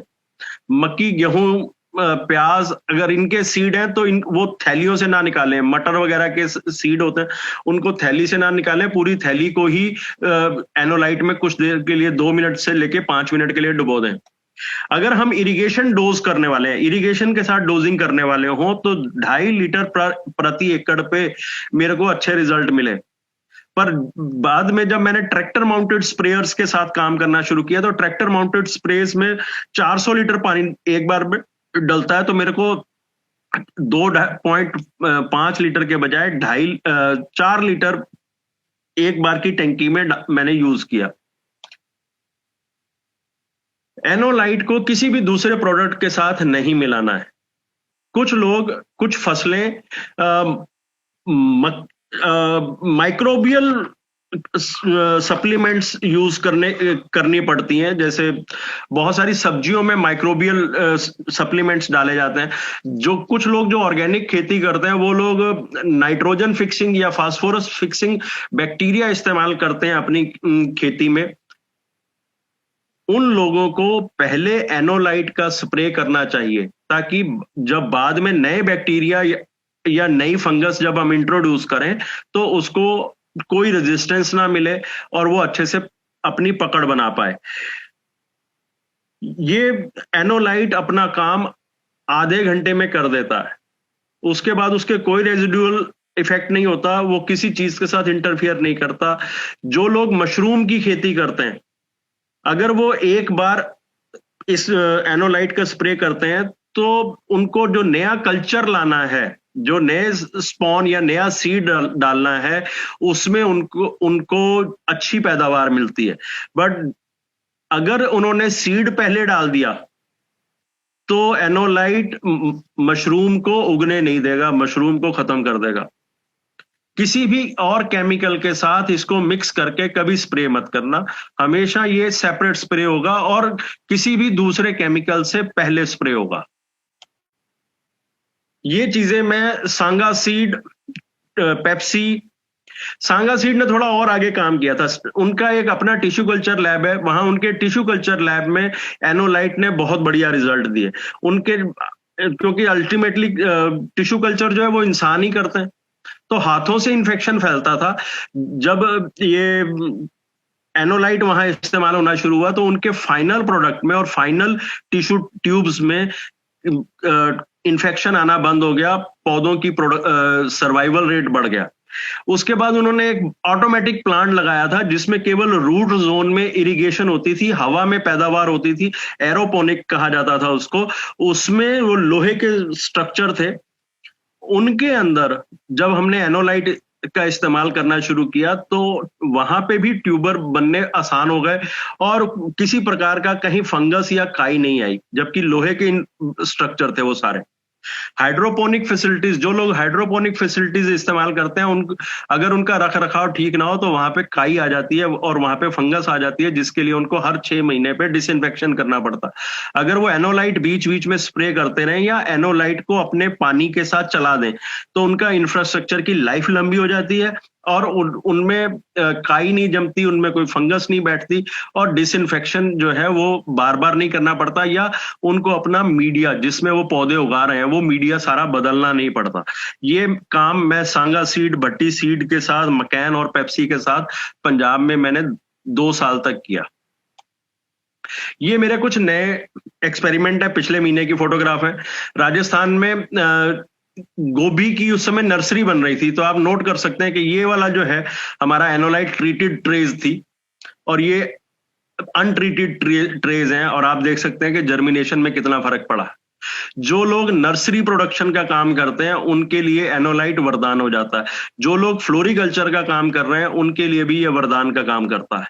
मक्की, गेहूं, प्याज, अगर इनके सीड हैं तो वो थैलियों से ना निकालें। मटर वगैरह के सीड होते हैं, उनको थैली से ना निकालें, पूरी थैली को ही एनोलाइट में कुछ देर के लिए 2 मिनट से लेके 5 मिनट के लिए डुबो दें। अगर हम इरिगेशन डोज करने वाले हैं, इरिगेशन के साथ डोजिंग करने वाले हों, तो 2.5 लीटर प्रति एकड़ पे मेरे को अच्छे रिजल्ट मिले। पर बाद में जब मैंने ट्रैक्टर माउंटेड स्प्रेयर्स के साथ काम करना शुरू किया, तो ट्रैक्टर माउंटेड स्प्रेयर्स में 400 लीटर पानी एक बार में डलता है, तो मेरे को 2.5 लीटर के बजाय 4 लीटर एक बार की टंकी में मैंने यूज किया। एनोलाइट को किसी भी दूसरे प्रोडक्ट के साथ नहीं मिलाना है। कुछ लोग, कुछ फसलें माइक्रोबियल सप्लीमेंट्स यूज करनी पड़ती हैं। जैसे बहुत सारी सब्जियों में माइक्रोबियल सप्लीमेंट्स डाले जाते हैं। जो कुछ लोग जो ऑर्गेनिक खेती करते हैं वो लोग नाइट्रोजन फिक्सिंग या फास्फोरस फिक्सिंग बैक्टीरिया इस्तेमाल करते हैं अपनी खेती में। उन लोगों को पहले एनोलाइट का स्प्रे करना चाहिए, ताकि जब बाद में नए बैक्टीरिया या नई फंगस जब हम इंट्रोड्यूस करें तो उसको कोई रेजिस्टेंस ना मिले और वो अच्छे से अपनी पकड़ बना पाए। ये एनोलाइट अपना काम आधे घंटे में कर देता है, उसके बाद उसके कोई रेजिडुअल इफेक्ट नहीं होता, वो किसी चीज के साथ इंटरफियर नहीं करता। जो लोग मशरूम की खेती करते हैं, अगर वो एक बार इस एनोलाइट का स्प्रे करते हैं तो उनको जो नया कल्चर लाना है, जो नए स्पॉन या नया सीड डालना है, उसमें उनको अच्छी पैदावार मिलती है। बट अगर उन्होंने सीड पहले डाल दिया तो एनोलाइट मशरूम को उगने नहीं देगा, मशरूम को खत्म कर देगा। किसी भी और केमिकल के साथ इसको मिक्स करके कभी स्प्रे मत करना, हमेशा ये सेपरेट स्प्रे होगा और किसी भी दूसरे केमिकल से पहले स्प्रे होगा। ये चीजें मैं सांगा सीड, पेप्सी, सांगा सीड ने थोड़ा और आगे काम किया था। उनका एक अपना टिश्यू कल्चर लैब है, वहां उनके टिश्यू कल्चर लैब में एनोलाइट ने बहुत बढ़िया रिजल्ट दिए उनके, क्योंकि अल्टीमेटली टिश्यू कल्चर जो है वो इंसान ही करते हैं, तो हाथों से इन्फेक्शन फैलता था। जब ये एनोलाइट वहां इस्तेमाल होना शुरू हुआ तो उनके फाइनल प्रोडक्ट में और फाइनल टिश्यू ट्यूब्स में इन्फेक्शन आना बंद हो गया, पौधों की सर्वाइवल रेट बढ़ गया। उसके बाद उन्होंने एक ऑटोमेटिक प्लांट लगाया था जिसमें केवल रूट जोन में इरिगेशन होती थी, हवा में पैदावार होती थी, एरोपोनिक कहा जाता था उसको। उसमें वो लोहे के स्ट्रक्चर थे, उनके अंदर जब हमने एनोलाइट का इस्तेमाल करना शुरू किया तो वहां पे भी ट्यूबर बनने आसान हो गए और किसी प्रकार का कहीं फंगस या काई नहीं आई, जबकि लोहे के स्ट्रक्चर थे वो सारे। हाइड्रोपोनिक फैसिलिटीज, जो लोग हाइड्रोपोनिक फैसिलिटीज इस्तेमाल करते हैं, अगर उनका रख रखाव ठीक ना हो तो वहां पे काई आ जाती है और वहां पे फंगस आ जाती है, जिसके लिए उनको हर 6 महीने पे डिसइंफेक्शन करना पड़ता है। अगर वो एनोलाइट बीच बीच में स्प्रे करते रहें या एनोलाइट को अपने पानी के साथ चला दें तो उनका इंफ्रास्ट्रक्चर की लाइफ लंबी हो जाती है और उनमें काई नहीं जमती, उनमें कोई फंगस नहीं बैठती और डिसइंफेक्शन जो है वो बार बार नहीं करना पड़ता, या उनको अपना मीडिया जिसमें वो पौधे उगा रहे हैं वो मीडिया सारा बदलना नहीं पड़ता। ये काम मैं सांगा सीड, भट्टी सीड के साथ, मकैन और पेप्सी के साथ पंजाब में मैंने 2 साल तक किया। ये मेरे कुछ नए एक्सपेरिमेंट है, पिछले महीने की फोटोग्राफ है। राजस्थान में गोभी की उस समय नर्सरी बन रही थी, तो आप नोट कर सकते हैं कि ये वाला जो है हमारा एनोलाइट ट्रीटेड ट्रेज थी और ये अनट्रीटेड ट्रेज हैं, और आप देख सकते हैं कि जर्मिनेशन में कितना फर्क पड़ा। जो लोग नर्सरी प्रोडक्शन का काम करते हैं उनके लिए एनोलाइट वरदान हो जाता है, जो लोग फ्लोरिकल्चर का काम कर रहे हैं उनके लिए भी ये वरदान का काम करता है।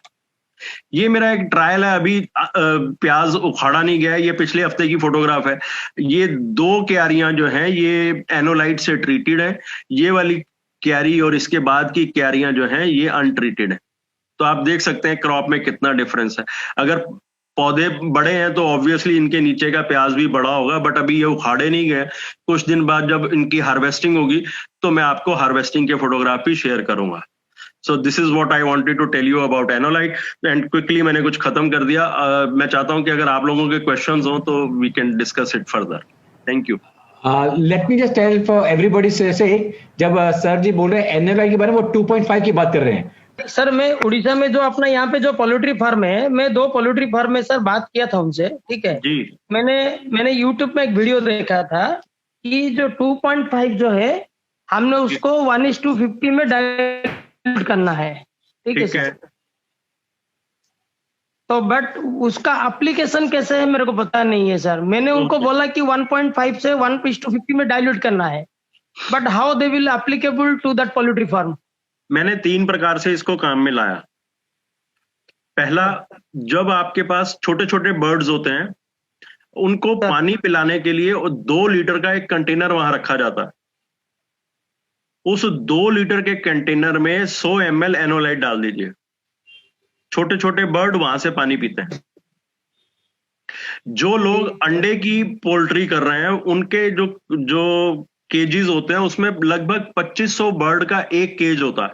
ये मेरा एक ट्रायल है, अभी प्याज उखाड़ा नहीं गया है, ये पिछले हफ्ते की फोटोग्राफ है। ये 2 क्यारियां जो हैं ये एनोलाइट से ट्रीटेड है, ये वाली क्यारी और इसके बाद की क्यारियां जो हैं ये अनट्रीटेड है। तो आप देख सकते हैं क्रॉप में कितना डिफरेंस है। अगर पौधे बड़े हैं तो ऑब्वियसली इनके नीचे का प्याज भी बड़ा होगा, बट अभी ये उखाड़े नहीं गए। कुछ दिन बाद जब इनकी हार्वेस्टिंग होगी तो मैं आपको हार्वेस्टिंग के फोटोग्राफ भी शेयर करूंगा। So this is what I wanted to tell you about anolyte and quickly मैंने कुछ खत्म कर दिया। मैं चाहता हूं कि अगर आप लोगों के क्वेश्चंस हो तो we can discuss it further. Thank you. Let me just tell for everybody से, जब सर जी बोल रहे हैं एनएलआई के बारे में वो 2.5 की बात कर रहे हैं। सर मैं उड़ीसा में जो अपना यहाँ पे जो पोल्ट्री फार्म है, मैं 2 पोल्ट्री फार्म में सर बात किया था उनसे, ठीक है जी। मैंने यूट्यूब में एक वीडियो देखा था कि जो 2.5 जो है हमने उसको 1:50 में डाइल्यूट करना है, ठीक है सर। तो बट उसका एप्लीकेशन कैसे है मेरे को पता नहीं है सर। मैंने उनको बोला कि 1.5 से 1:50 में डाइल्यूट करना है, but how they will applicable to that poultry farm. मैंने 3 प्रकार से इसको काम में लाया। पहला, जब आपके पास छोटे छोटे बर्ड्स होते हैं उनको पानी पिलाने के लिए 2 लीटर का एक कंटेनर वहां रखा जाता है। उस 2 लीटर के कंटेनर में 100 ml एनोलाइट डाल दीजिए। छोटे छोटे बर्ड वहां से पानी पीते हैं। जो लोग अंडे की पोल्ट्री कर रहे हैं उनके जो केजीज होते हैं उसमें लगभग 2500 बर्ड का एक केज होता है,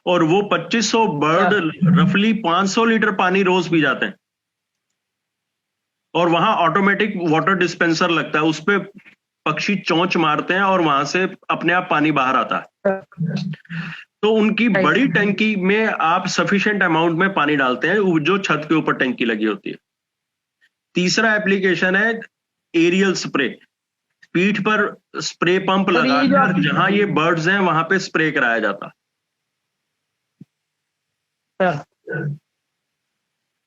और वो 2500 बर्ड रफली 500 लीटर पानी रोज पी जाते हैं। और वहां ऑटोमेटिक वाटर डिस्पेंसर लगता है, उस पे पक्षी चोंच मारते हैं और वहां से अपने आप पानी बाहर आता है। तो उनकी बड़ी टंकी में आप सफिशिएंट अमाउंट में पानी डालते हैं जो छत के ऊपर टंकी लगी होती है। तीसरा एप्लीकेशन है एरियल स्प्रे। पीठ पर स्प्रे पंप लगाकर जहां ये बर्ड्स हैं वहां पे स्प्रे कराया जाता।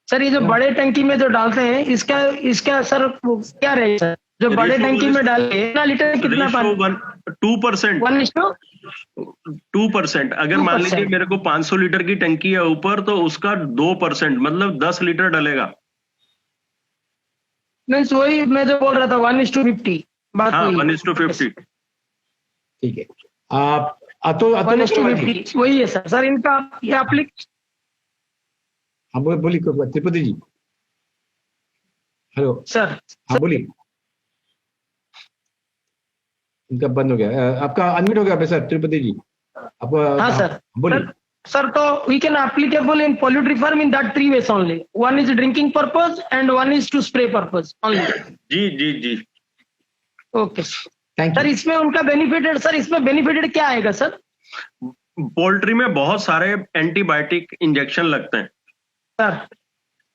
सर ये जो बड़े टंकी में जो डालते हैं इसका सर क्या रहेगा? जो बड़े टंकी में डालते हैं कितना लीटर कितना पानी? 2%। अगर मान लीजिए मेरे को 500 लीटर की टंकी है ऊपर, तो उसका 2% मतलब 10 लीटर डलेगा। नहीं, वही मैं जो बोल रहा था 1:50 बात। हाँ, 1:50। ठीक है, तो 1:50 वही है सर। सर इनका ये एप्लीकेशन। हाँ बोलिए त्रिपति जी। Hello sir. हाँ बोलिए। इनका बंद हो गया, आपका अनम्यूट हो गया सर त्रिपति जी। हाँ सर बोलिए। सर तो we can applicable in poultry farm in that 3 ways only. One is drinking purpose and one is to spray purpose only. जी। ओके सर, इसमें उनका बेनिफिट है सर, इसमें बेनिफिट क्या आएगा सर? पोल्ट्री में बहुत सारे एंटीबायोटिक इंजेक्शन लगते हैं सर,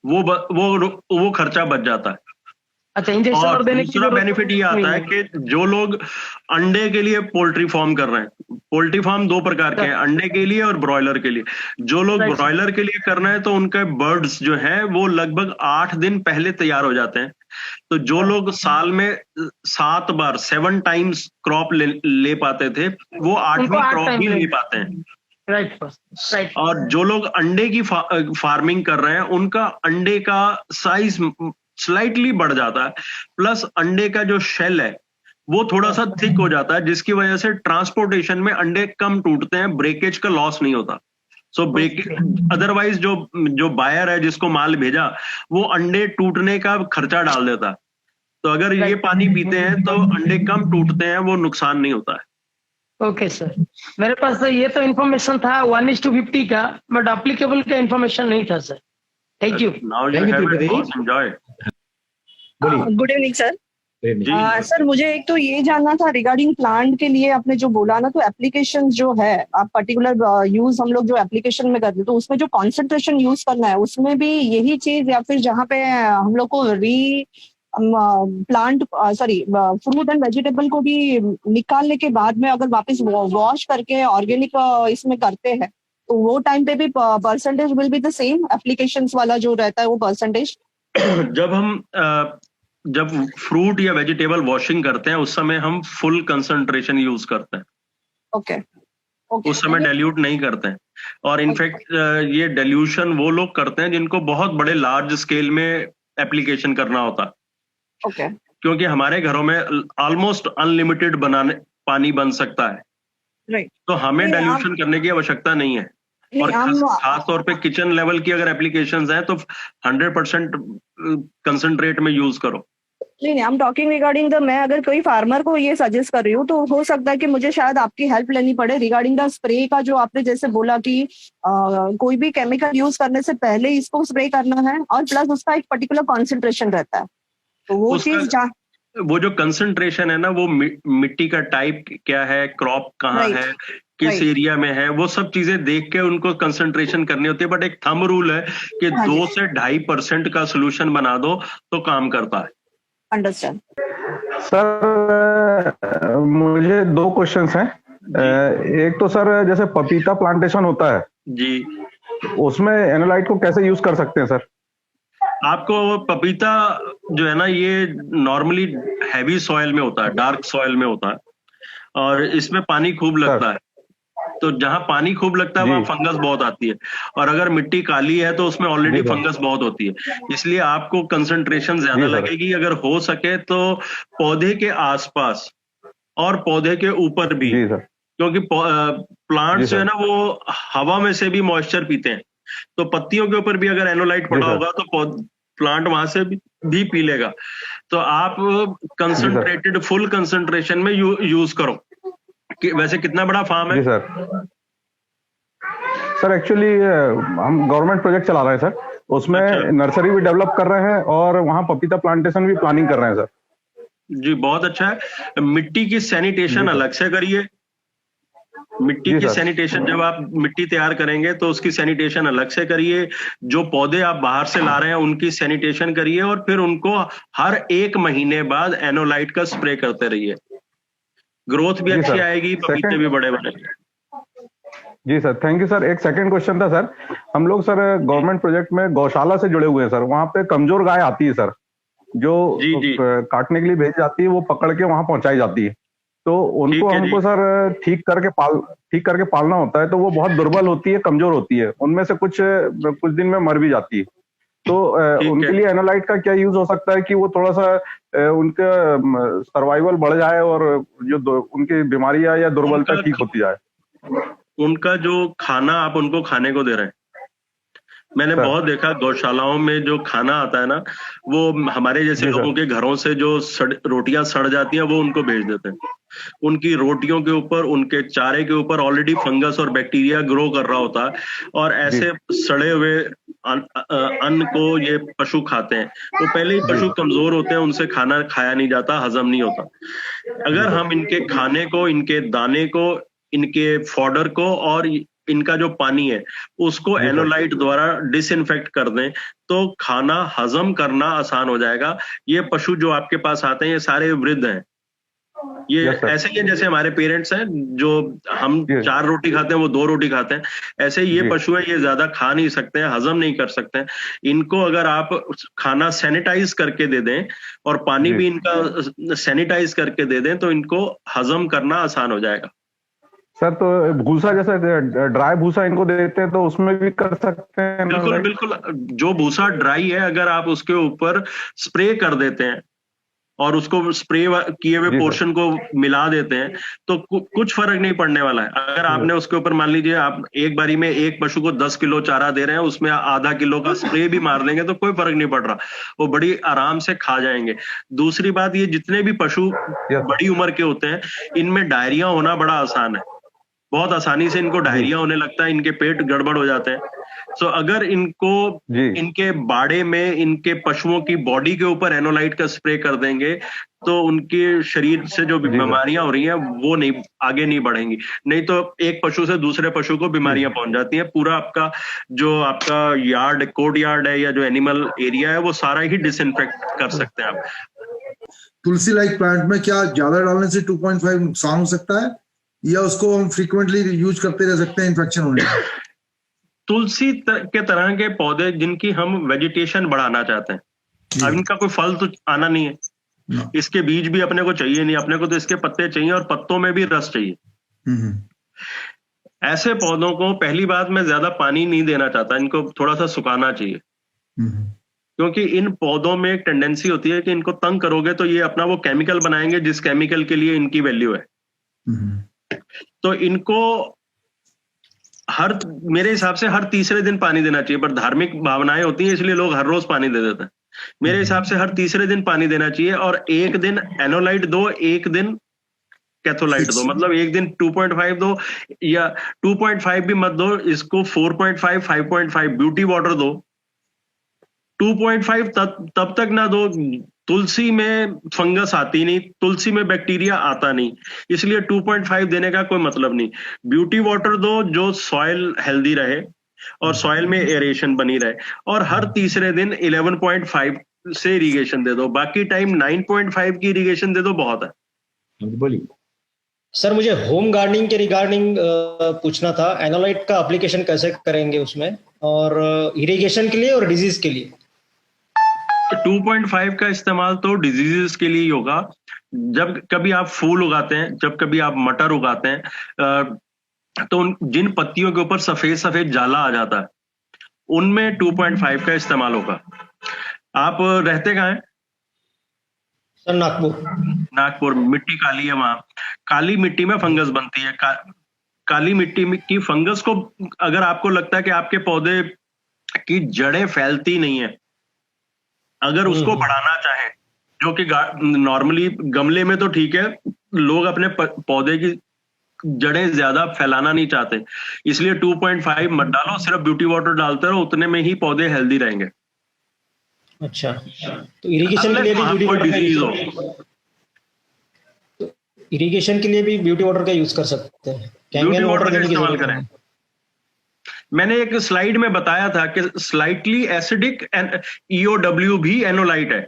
वो खर्चा बच जाता है। अच्छा, इंजेक्शन और देने की दूसरा बेनिफिट ये आता है कि जो लोग अंडे के लिए पोल्ट्री फार्म कर रहे हैं, पोल्ट्री फार्म 2 प्रकार के हैं, अंडे के लिए और ब्रॉयलर के लिए। जो लोग ब्रॉयलर के लिए कर रहे हैं तो उनके बर्ड्स जो हैं वो लगभग 8 दिन पहले तैयार हो जाते हैं। तो जो लोग साल में 7 बार 7 टाइम्स क्रॉप ले पाते थे, वो 8वीं क्रॉप भी ले पाते हैं। राइट। और जो लोग अंडे की फार्मिंग कर रहे हैं उनका अंडे का साइज स्लाइटली बढ़ जाता है, प्लस अंडे का जो शेल है वो थोड़ा सा थिक हो जाता है, जिसकी वजह से ट्रांसपोर्टेशन में अंडे कम टूटते हैं, ब्रेकेज का लॉस नहीं होता। सो अदरवाइज जो जो बायर है जिसको माल भेजा, वो अंडे टूटने का खर्चा डाल देता है। तो अगर ये पानी पीते हैं तो अंडे कम टूटते हैं, वो नुकसान नहीं होता है। ओके सर, मेरे पास तो ये तो इन्फॉर्मेशन था 1:50 का, बट एप्लीकेबल का इन्फॉर्मेशन नहीं था sir. Thank you. Now you Thank you, have it, Tripati. Boss, enjoy. बोलिए। Good evening sir. जी सर मुझे एक तो ये जानना था रिगार्डिंग प्लांट के लिए आपने जो बोला ना, तो एप्लीकेशन जो है आप पर्टिकुलर यूज हम लोग जो एप्लीकेशन में करते हैं तो उसमें जो कॉन्सेंट्रेशन यूज करना है उसमें भी यही चीज, या फिर जहाँ पे हम लोग को प्लांट फ्रूट एंड वेजिटेबल को भी निकालने के बाद में अगर वापस वॉश करके ऑर्गेनिक इसमें करते हैं तो वो टाइम पे भी percentage will be the same, applications वाला जो रहता है वो परसेंटेज? जब फ्रूट या वेजिटेबल वॉशिंग करते हैं उस समय हम फुल कंसंट्रेशन यूज करते हैं। ओके। उस समय डाइल्यूट नहीं करते हैं। और इनफैक्ट ये डाइल्यूशन वो लोग करते हैं जिनको बहुत बड़े लार्ज स्केल में एप्लीकेशन करना होता है। ओके। क्योंकि हमारे घरों में ऑलमोस्ट अनलिमिटेड पानी बन सकता है, राइट। तो हमें नहीं, डाइल्यूशन करने की आवश्यकता नहीं है। और खास तौर पे किचन लेवल की अगर एप्लीकेशंस हैं तो 100% कंसंट्रेट में यूज करो। नहीं, I am talking regarding the, मैं अगर कोई फार्मर को ये सजेस्ट कर रही हूँ तो हो सकता है कि मुझे शायद आपकी हेल्प लेनी पड़े रिगार्डिंग द स्प्रे का, जो आपने जैसे बोला कि कोई भी केमिकल यूज करने से पहले इसको स्प्रे करना है और प्लस उसका एक पर्टिकुलर कॉन्सेंट्रेशन रहता है, तो वो चीज वो जो कंसंट्रेशन है ना, वो मिट्टी का टाइप क्या है, क्रॉप कहाँ है, किस एरिया में है, वो सब चीजें देख के उनको कंसंट्रेशन करनी होती है। बट एक थंब रूल है कि 2 से 2.5% का सोल्यूशन बना दो तो काम करता है। अंडरस्टैंड। सर मुझे 2 क्वेश्चंस हैं। एक तो सर जैसे पपीता प्लांटेशन होता है जी, उसमें एनोलाइट को कैसे यूज कर सकते हैं सर? आपको पपीता जो है ना, ये नॉर्मली हैवी सॉइल में होता है, डार्क सॉइल में होता है, और इसमें पानी खूब लगता है। तो जहां पानी खूब लगता है वहां फंगस बहुत आती है, और अगर मिट्टी काली है तो उसमें ऑलरेडी फंगस बहुत होती है। इसलिए आपको कंसंट्रेशन ज्यादा लगेगी। अगर हो सके तो पौधे के आसपास और पौधे के ऊपर भी, क्योंकि प्लांट्स जो है ना वो हवा में से भी मॉइस्चर पीते हैं, तो पत्तियों के ऊपर भी अगर एनोलाइट पड़ा होगा तो प्लांट वहां से भी पी लेगा। तो आप कंसंट्रेटेड फुल कंसंट्रेशन में यूज करो। वैसे कितना बड़ा फार्म है? जी सर एक्चुअली हम गवर्नमेंट प्रोजेक्ट चला रहे हैं सर, उसमें नर्सरी भी डेवलप कर रहे हैं और वहाँ पपीता प्लांटेशन भी प्लानिंग कर रहे हैं सर। जी बहुत अच्छा है। मिट्टी की सैनिटेशन अलग से करिए। मिट्टी की सैनिटेशन, जब आप मिट्टी तैयार करेंगे तो उसकी सैनिटेशन अलग से करिए। जो पौधे आप बाहर से ला रहे हैं उनकी सैनिटेशन करिए, और फिर उनको हर 1 महीने बाद एनोलाइट का स्प्रे करते रहिए। ग्रोथ भी अच्छी आएगी, पपीते भी बड़े बनेंगे। जी सर, थैंक यू सर। एक सेकंड क्वेश्चन था सर, हम लोग सर गवर्नमेंट प्रोजेक्ट में गौशाला से जुड़े हुए हैं सर। वहाँ पे कमजोर गाय आती है सर, जो काटने के लिए भेजी जाती है, वो पकड़ के वहाँ पहुंचाई जाती है, तो उनको हमको सर ठीक करके पालना होता है। तो वो बहुत दुर्बल होती है, कमजोर होती है, उनमें से कुछ दिन में मर भी जाती है। तो उनके लिए एनोलाइट का क्या यूज हो सकता है कि वो थोड़ा सा उनका सर्वाइवल बढ़ जाए और जो उनकी बीमारियां या दुर्बलता ठीक होती जाए? उनका जो खाना आप उनको खाने को दे रहे हैं, मैंने बहुत देखा गौशालाओं में जो खाना आता है ना, वो हमारे जैसे लोगों के घरों से जो रोटियां सड़ जाती हैं वो उनको भेज देते हैं। उनकी रोटियों के ऊपर, उनके चारे के ऊपर ऑलरेडी फंगस और बैक्टीरिया ग्रो कर रहा होता है, और ऐसे सड़े हुए अन्न को ये पशु खाते हैं। वो पहले ही पशु कमजोर होते हैं, उनसे खाना खाया नहीं जाता, हजम नहीं होता। अगर हम इनके खाने को, इनके दाने को, इनके फॉडर को और इनका जो पानी है उसको एनोलाइट द्वारा डिसइंफेक्ट कर दें तो खाना हजम करना आसान हो जाएगा। ये पशु जो आपके पास आते हैं ये सारे वृद्ध हैं। ये ऐसे ही है जैसे हमारे पेरेंट्स हैं, जो हम 4 रोटी खाते हैं वो 2 रोटी खाते हैं, ऐसे ही ये पशु है, ये ज्यादा खा नहीं सकते हैं, हजम नहीं कर सकते हैं। इनको अगर आप खाना सैनिटाइज करके दे दें और पानी भी इनका सैनिटाइज करके दे दें तो इनको हजम करना आसान हो जाएगा। सर तो भूसा, जैसे ड्राई भूसा इनको देते हैं तो उसमें भी कर सकते हैं? बिल्कुल बिल्कुल, जो भूसा ड्राई है अगर आप उसके ऊपर स्प्रे कर देते हैं और उसको स्प्रे किए हुए पोर्शन को मिला देते हैं तो कुछ फर्क नहीं पड़ने वाला है। अगर आपने उसके ऊपर मान लीजिए आप एक बारी में एक पशु को 10 किलो चारा दे रहे हैं, उसमें आधा किलो का स्प्रे भी मार देंगे तो कोई फर्क नहीं पड़ रहा, वो बड़ी आराम से खा जाएंगे। दूसरी बात, ये जितने भी पशु बड़ी उम्र के होते हैं इनमें डायरिया होना बड़ा आसान है, बहुत आसानी से इनको डायरिया होने लगता है, इनके पेट गड़बड़ हो जाते हैं। सो अगर इनको इनके बाड़े में इनके पशुओं की बॉडी के ऊपर एनोलाइट का स्प्रे कर देंगे तो उनके शरीर से जो बीमारियां हो रही हैं वो नहीं आगे नहीं बढ़ेंगी। नहीं तो एक पशु से दूसरे पशु को बीमारियां पहुंच जाती हैं। पूरा आपका यार्ड, कोर्ट यार्ड है या जो एनिमल एरिया है वो सारा ही डिसइंफेक्ट कर सकते हैं आप। तुलसी लाइक प्लांट में क्या ज्यादा डालने से 2.5 नुकसान हो सकता है या उसको हम फ्रीक्वेंटली यूज करते रह सकते हैं इन्फेक्शन होने का? तुलसी के तरह के पौधे जिनकी हम वेजिटेशन बढ़ाना चाहते हैं, अब इनका कोई फल तो आना नहीं है, इसके बीज भी अपने को चाहिए नहीं, अपने को तो इसके पत्ते चाहिए और पत्तों में भी रस चाहिए। ऐसे पौधों को पहली बात मैं ज्यादा पानी नहीं देना चाहता, इनको थोड़ा सा सुखाना चाहिए, क्योंकि इन पौधों में एक टेंडेंसी होती है कि इनको तंग करोगे तो ये अपना वो केमिकल बनाएंगे जिस केमिकल के लिए इनकी वैल्यू है। तो इनको मेरे हिसाब से हर तीसरे दिन पानी देना चाहिए, पर धार्मिक भावनाएं होती हैं इसलिए लोग हर रोज पानी दे देते हैं। मेरे हिसाब से हर तीसरे दिन पानी देना चाहिए और एक दिन एनोलाइट दो, एक दिन कैथोलाइट दो, मतलब एक दिन 2.5 दो या 2.5 भी मत दो, इसको 4.5, 5.5 ब्यूटी वाटर दो। 2.5 तब तक ना दो, तुलसी में फंगस आती नहीं, तुलसी में बैक्टीरिया आता नहीं, इसलिए 2.5 देने का कोई मतलब नहीं। ब्यूटी वाटर दो जो सॉइल हेल्दी रहे और सॉइल में एरेशन बनी रहे, और हर तीसरे दिन 11.5 से इरिगेशन दे दो, बाकी टाइम 9.5 की इरिगेशन दे दो, बहुत है। बोलिए सर, मुझे होम गार्डनिंग के रिगार्डिंग पूछना था, एनोलाइट का एप्लीकेशन कैसे करेंगे उसमें, और इरिगेशन के लिए और डिजीज के लिए। 2.5 का इस्तेमाल तो डिजीजेस के लिए ही होगा। जब कभी आप फूल उगाते हैं, जब कभी आप मटर उगाते हैं, तो जिन पत्तियों के ऊपर सफेद सफेद जाला आ जाता है उनमें 2.5 का इस्तेमाल होगा। आप रहते कहाँ हैं? सर नागपुर। मिट्टी काली है, वहां काली मिट्टी में फंगस बनती है। काली मिट्टी की फंगस को अगर आपको लगता है कि आपके पौधे की जड़ें फैलती नहीं है, अगर उसको बढ़ाना चाहें, जो कि नॉर्मली गमले में तो ठीक है, लोग अपने पौधे की जड़ें ज्यादा फैलाना नहीं चाहते, इसलिए 2.5 मत डालो, सिर्फ ब्यूटी वाटर डालते रहो, उतने में ही पौधे हेल्दी रहेंगे। अच्छा, तो इरिगेशन के लिए भी ब्यूटी वाटर इरिगेशन के लिए भी ब्यूटी वाटर का यूज कर सकते हैं, ब्यूटी वाटर का इस्तेमाल करें। मैंने एक स्लाइड में बताया था कि स्लाइटली एसिडिक EOW भी एनोलाइट है।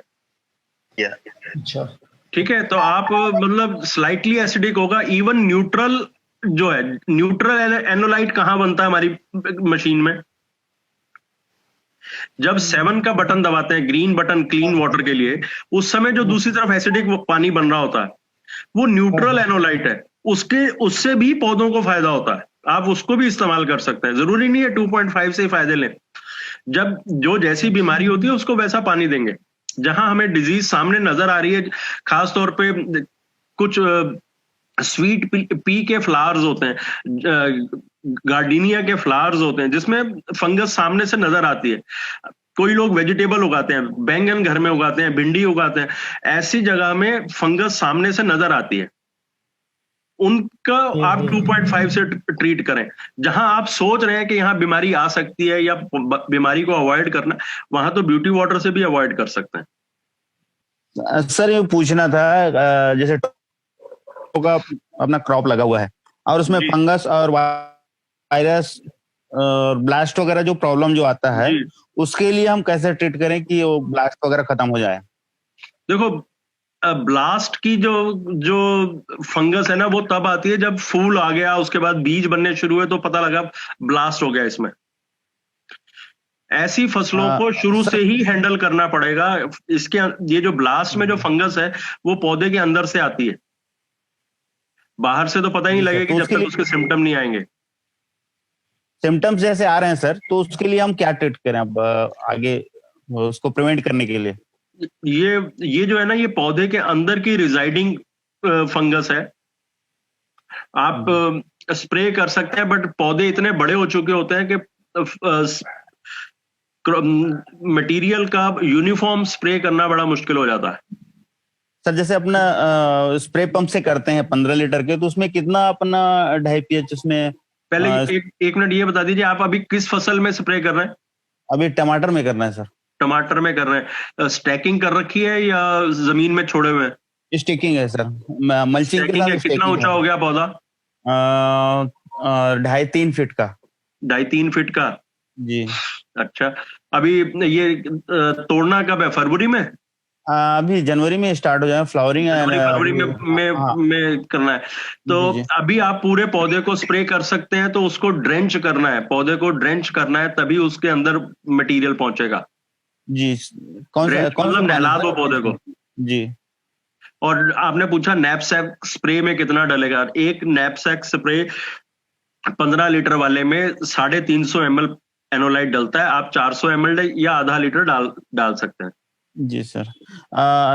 अच्छा, ठीक है, तो आप मतलब स्लाइटली एसिडिक होगा। इवन न्यूट्रल जो है, न्यूट्रल एनोलाइट कहां बनता है हमारी मशीन में? जब 7 का बटन दबाते हैं, ग्रीन बटन क्लीन वाटर के लिए, उस समय जो दूसरी तरफ एसिडिक पानी बन रहा होता है वो न्यूट्रल एनोलाइट है, उससे भी पौधों को फायदा होता है, आप उसको भी इस्तेमाल कर सकते हैं। जरूरी नहीं है 2.5 से ही फायदे लें। जब जो जैसी बीमारी होती है उसको वैसा पानी देंगे। जहां हमें डिजीज सामने नजर आ रही है, खास तौर पे कुछ स्वीट पी के फ्लावर्स होते हैं, गार्डिनिया के फ्लावर्स होते हैं, जिसमें फंगस सामने से नजर आती है। कोई लोग वेजिटेबल उगाते हैं, बैंगन घर में उगाते हैं, भिंडी उगाते हैं, ऐसी जगह में फंगस सामने से नजर आती है, उनका आप 2.5 से ट्रीट करें। जहां आप सोच रहे हैं कि यहाँ बीमारी आ सकती है या बीमारी को अवॉइड करना, वहां तो ब्यूटी वाटर से भी अवॉइड कर सकते हैं। सर, ये पूछना था, जैसे का अपना क्रॉप लगा हुआ है और उसमें फंगस और वायरस और ब्लास्ट वगैरह जो प्रॉब्लम जो आता है, उसके लिए हम कैसे ट्रीट करें कि वो ब्लास्ट वगैरह खत्म हो जाए? देखो, ब्लास्ट की जो फंगस है ना, वो तब आती है जब फूल आ गया, उसके बाद बीज बनने शुरू हुए तो पता लगा ब्लास्ट हो गया इसमें। ऐसी फसलों को शुरू से ही हैंडल करना पड़ेगा। ये जो ब्लास्ट में जो फंगस है वो पौधे के अंदर से आती है, बाहर से तो पता ही नहीं लगेगा जब तक उसके सिम्टम नहीं आएंगे। सिम्टम्स जैसे आ रहे हैं सर, तो उसके लिए हम क्या ट्रीट करें अब आगे उसको प्रिवेंट करने के लिए? ये जो है ना, ये पौधे के अंदर की रिजाइडिंग फंगस है। आप स्प्रे कर सकते हैं, बट पौधे इतने बड़े हो चुके होते हैं कि मटेरियल का यूनिफॉर्म स्प्रे करना बड़ा मुश्किल हो जाता है। सर जैसे अपना स्प्रे पंप से करते हैं 15 लीटर के, तो उसमें कितना अपना 2.5 pH उसमें पहले एक मिनट ये बता दीजिए, आप अभी किस फसल में स्प्रे कर रहे हैं? अभी टमाटर में करना है सर। टमाटर में कर रहे हैं। स्टैकिंग कर रखी है या जमीन में छोड़े हुए हैं? स्टिकिंग है सर, मल्चिंग के साथ। कितना ऊंचा हो गया पौधा? 2.5-3 फीट का। 2.5-3 फीट का जी। अच्छा, अभी ये तोड़ना कब है? फरवरी में? अभी जनवरी में स्टार्ट हो जाए, फ्लावरिंग फरवरी में करना है। तो अभी आप पूरे पौधे को स्प्रे कर सकते हैं, तो उसको ड्रेंच करना है, पौधे को ड्रेंच करना है, तभी उसके अंदर मटेरियल पहुंचेगा जी। कौन सा नहला दो पौधे को जी। और आपने पूछा नैपसैक स्प्रे में कितना डलेगा? एक नैपसैक स्प्रे 15 लीटर वाले में 350 ml एनोलाइट डलता है। आप 400 ml या आधा लीटर डाल सकते हैं। जी सर।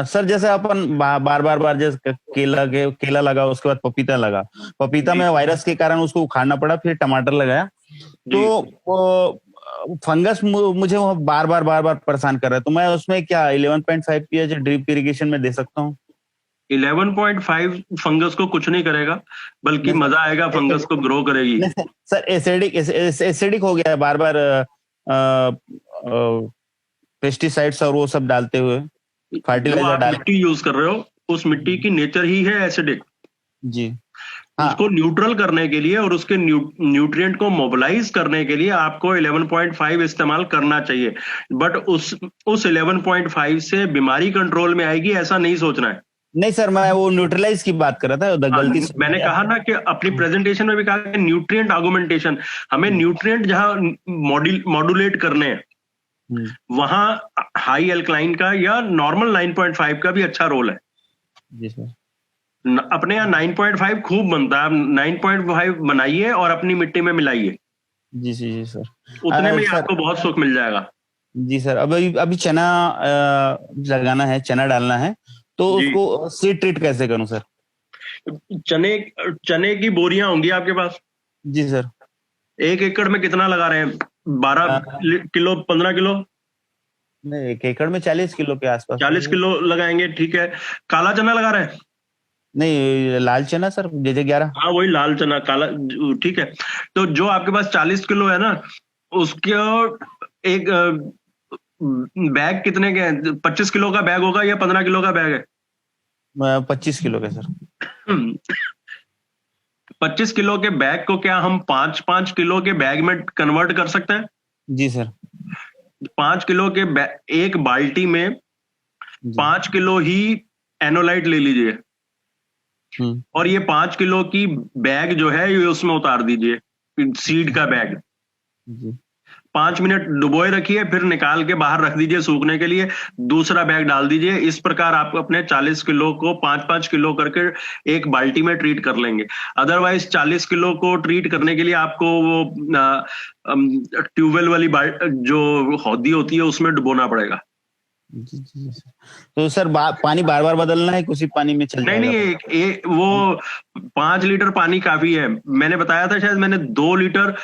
सर जैसे अपन बार जैसे केला लगा, उसके बाद पपीता लगा, पपीता में वायरस के कारण उसको उखाड़ना पड़ा, फिर टमाटर लगाया, तो फंगस मुझे बार बार परेशान कर रहा है, तो मैं उसमें क्या 11.5 pH ड्रिप इरिगेशन में दे सकता हूँ? 11.5 फंगस को कुछ नहीं करेगा, बल्कि मजा आएगा, फंगस को ग्रो करेगी। सर एसिडिक हो गया है बार पेस्टिसाइड्स और वो सब डालते हुए, फर्टिलाइजर मिट्टी यूज कर रहे हो, उस मिट्टी की नेचर ही है एसिडिक जी। उसको न्यूट्रल करने के लिए और उसके न्यूट्रिएंट को मोबिलाइज करने के लिए आपको 11.5 इस्तेमाल करना चाहिए, बट उस 11.5 से बीमारी कंट्रोल में आएगी ऐसा नहीं सोचना है। नहीं सर, मैं वो न्यूट्रलाइज की बात कर रहा था, गलती से मैंने कहा ना कि अपनी प्रेजेंटेशन में भी कहा कि न्यूट्रिएंट आर्गुमेंटेशन, हमें न्यूट्रिएंट जहां मॉड्यूलेट करने हैं वहां हाई एल्कलाइन का या नॉर्मल 9.5 का भी अच्छा रोल है जी सर। अपने यहाँ 9.5 खूब बनता है, 9.5 बनाइए और अपनी मिट्टी में मिलाइए। जी जी सर, उतने में आपको बहुत सुख मिल जाएगा। जी सर। अभी चना लगाना है, चना डालना है, तो उसको सीड ट्रीट कैसे करूं सर? चने की बोरियां होंगी आपके पास? जी सर। 1 एकड़ में कितना लगा रहे हैं? 12 किलो, 15 किलो? नहीं, 1 एकड़ में 40 किलो के आसपास। 40 किलो लगाएंगे, ठीक है। काला चना लगा रहे हैं? नहीं, लाल चना सर, JJ11। हाँ वही लाल चना, काला, ठीक है। तो जो आपके पास 40 किलो है ना, उसके एक बैग कितने के हैं? 25 किलो का बैग होगा या 15 किलो का बैग है? 25 किलो का सर। 25 किलो के बैग को क्या हम 5-5 किलो के बैग में कन्वर्ट कर सकते हैं? जी सर। 5 किलो के एक बाल्टी में 5 किलो ही एनोलाइट ले लीजिए और ये 5 किलो की बैग जो है ये उसमें उतार दीजिए, सीड का बैग। 5 मिनट डुबोए रखिए, फिर निकाल के बाहर रख दीजिए सूखने के लिए, दूसरा बैग डाल दीजिए। इस प्रकार आप अपने 40 किलो को 5-5 किलो करके एक बाल्टी में ट्रीट कर लेंगे। अदरवाइज 40 किलो को ट्रीट करने के लिए आपको वो ट्यूबवेल वाली जो हौदी होती है उसमें डुबोना पड़ेगा। तो सर पानी बार बदलना है, उसी पानी में चल जाएगा? नहीं, वो 5 लीटर पानी काफी है। मैंने बताया था शायद, मैंने 2 लीटर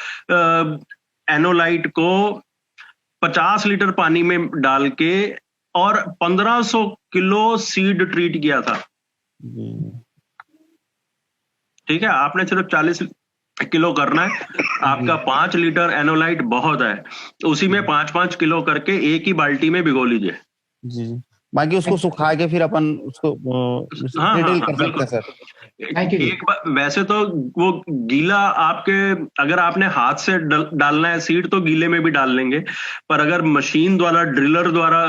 एनोलाइट को 50 लीटर पानी में डाल के और 1500 किलो सीड ट्रीट किया था। ठीक है, आपने सिर्फ 40 किलो करना है, आपका 5 लीटर एनोलाइट बहुत है। उसी में 5-5 किलो करके एक ही बाल्टी में भिगो लीजिए। जी, बाकी उसको सुखा के फिर अपन उसको कर सकते हैं सर। एक बार वैसे तो वो गीला आपके, अगर आपने हाथ से डालना है सीड तो गीले में भी डाल लेंगे, पर अगर मशीन द्वारा, ड्रिलर द्वारा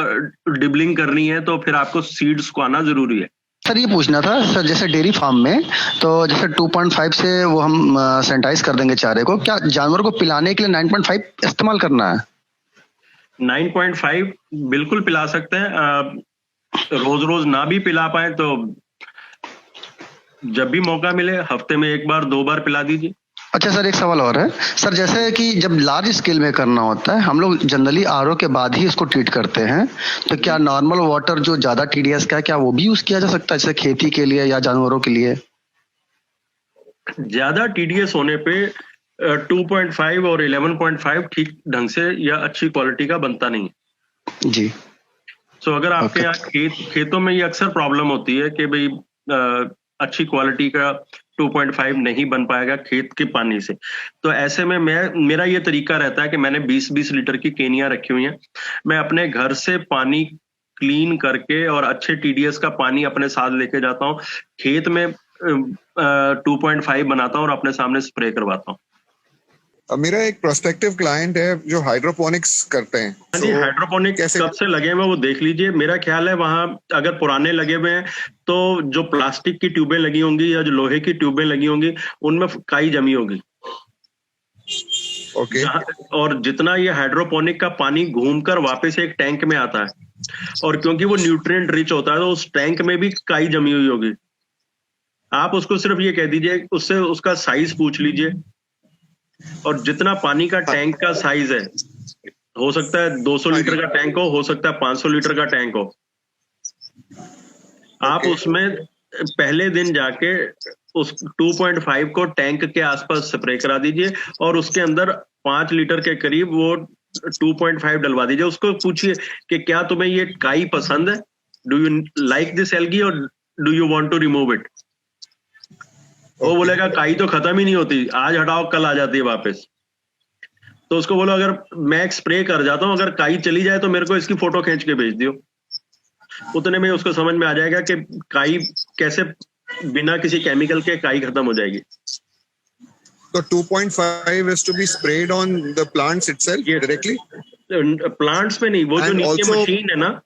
डिबलिंग करनी है तो फिर आपको सीड सुखाना जरूरी है। सर ये पूछना था सर, जैसे डेयरी फार्म में तो जैसे 2.5 से वो हम सैनिटाइज कर देंगे चारे को, क्या जानवर को पिलाने के लिए 9.5 इस्तेमाल करना है? 9.5 बिल्कुल पिला सकते हैं। रोज ना भी पिला पाए तो जब भी मौका मिले हफ्ते में 1 बार 2 बार पिला दीजिए। अच्छा सर, एक सवाल और है सर, जैसे कि जब लार्ज स्केल में करना होता है हम लोग जनरली आरओ के बाद ही इसको ट्रीट करते हैं, तो क्या नॉर्मल वाटर जो ज्यादा टीडीएस का है क्या वो भी यूज किया जा सकता है, जैसे खेती के लिए या जानवरों के लिए? ज्यादा टीडीएस होने पे 2.5 और 11.5 ठीक ढंग से या अच्छी क्वालिटी का बनता नहीं है जी। सो अगर आपके यहाँ खेतों में ये अक्सर प्रॉब्लम होती है कि भाई अच्छी क्वालिटी का 2.5 नहीं बन पाएगा खेत के पानी से, तो ऐसे में मेरा ये तरीका रहता है कि मैंने 20-20 लीटर की केनिया रखी हुई हैं। मैं अपने घर से पानी क्लीन करके और अच्छे टीडीएस का पानी अपने साथ लेके जाता हूँ, खेत में 2.5 बनाता हूँ और अपने सामने स्प्रे करवाता हूँ। मेरा एक प्रोस्पेक्टिव क्लाइंट है जो हाइड्रोपोनिक्स करते हैं। हाँ जी, हाइड्रोपोनिक कब से लगे हुए वो देख लीजिए। मेरा ख्याल है वहां अगर पुराने लगे हुए हैं तो जो प्लास्टिक की ट्यूबें लगी होंगी या जो लोहे की ट्यूबें लगी होंगी उनमें काई जमी होगी। ओके। और जितना ये हाइड्रोपोनिक का पानी घूमकर वापस एक टैंक में आता है और क्योंकि वो न्यूट्रिएंट रिच होता है तो उस टैंक में भी काई जमी हुई होगी। आप उसको सिर्फ ये कह दीजिए, उससे उसका साइज पूछ लीजिए और जितना पानी का टैंक का साइज है, हो सकता है 200 लीटर का टैंक हो सकता है 500 लीटर का टैंक हो, आप उसमें पहले दिन जाके उस 2.5 को टैंक के आसपास स्प्रे करा दीजिए और उसके अंदर 5 लीटर के करीब वो 2.5 डलवा दीजिए। उसको पूछिए कि क्या तुम्हें ये काई पसंद है, do you like this algae और do you want to remove it. वो बोलेगा काई तो खत्म ही नहीं होती, आज हटाओ कल आ जाती है वापस। तो उसको बोलो अगर मैं एक स्प्रे कर जाता हूं, अगर काई चली जाए तो मेरे को इसकी फोटो खींच के भेज दियो। उतने में उसको समझ में आ जाएगा कि काई कैसे बिना किसी केमिकल के काई खत्म हो जाएगी। तो 2.5 is to be sprayed on the plants itself directly? Plants पे नहीं, वो जो नीचे मशीन है ना,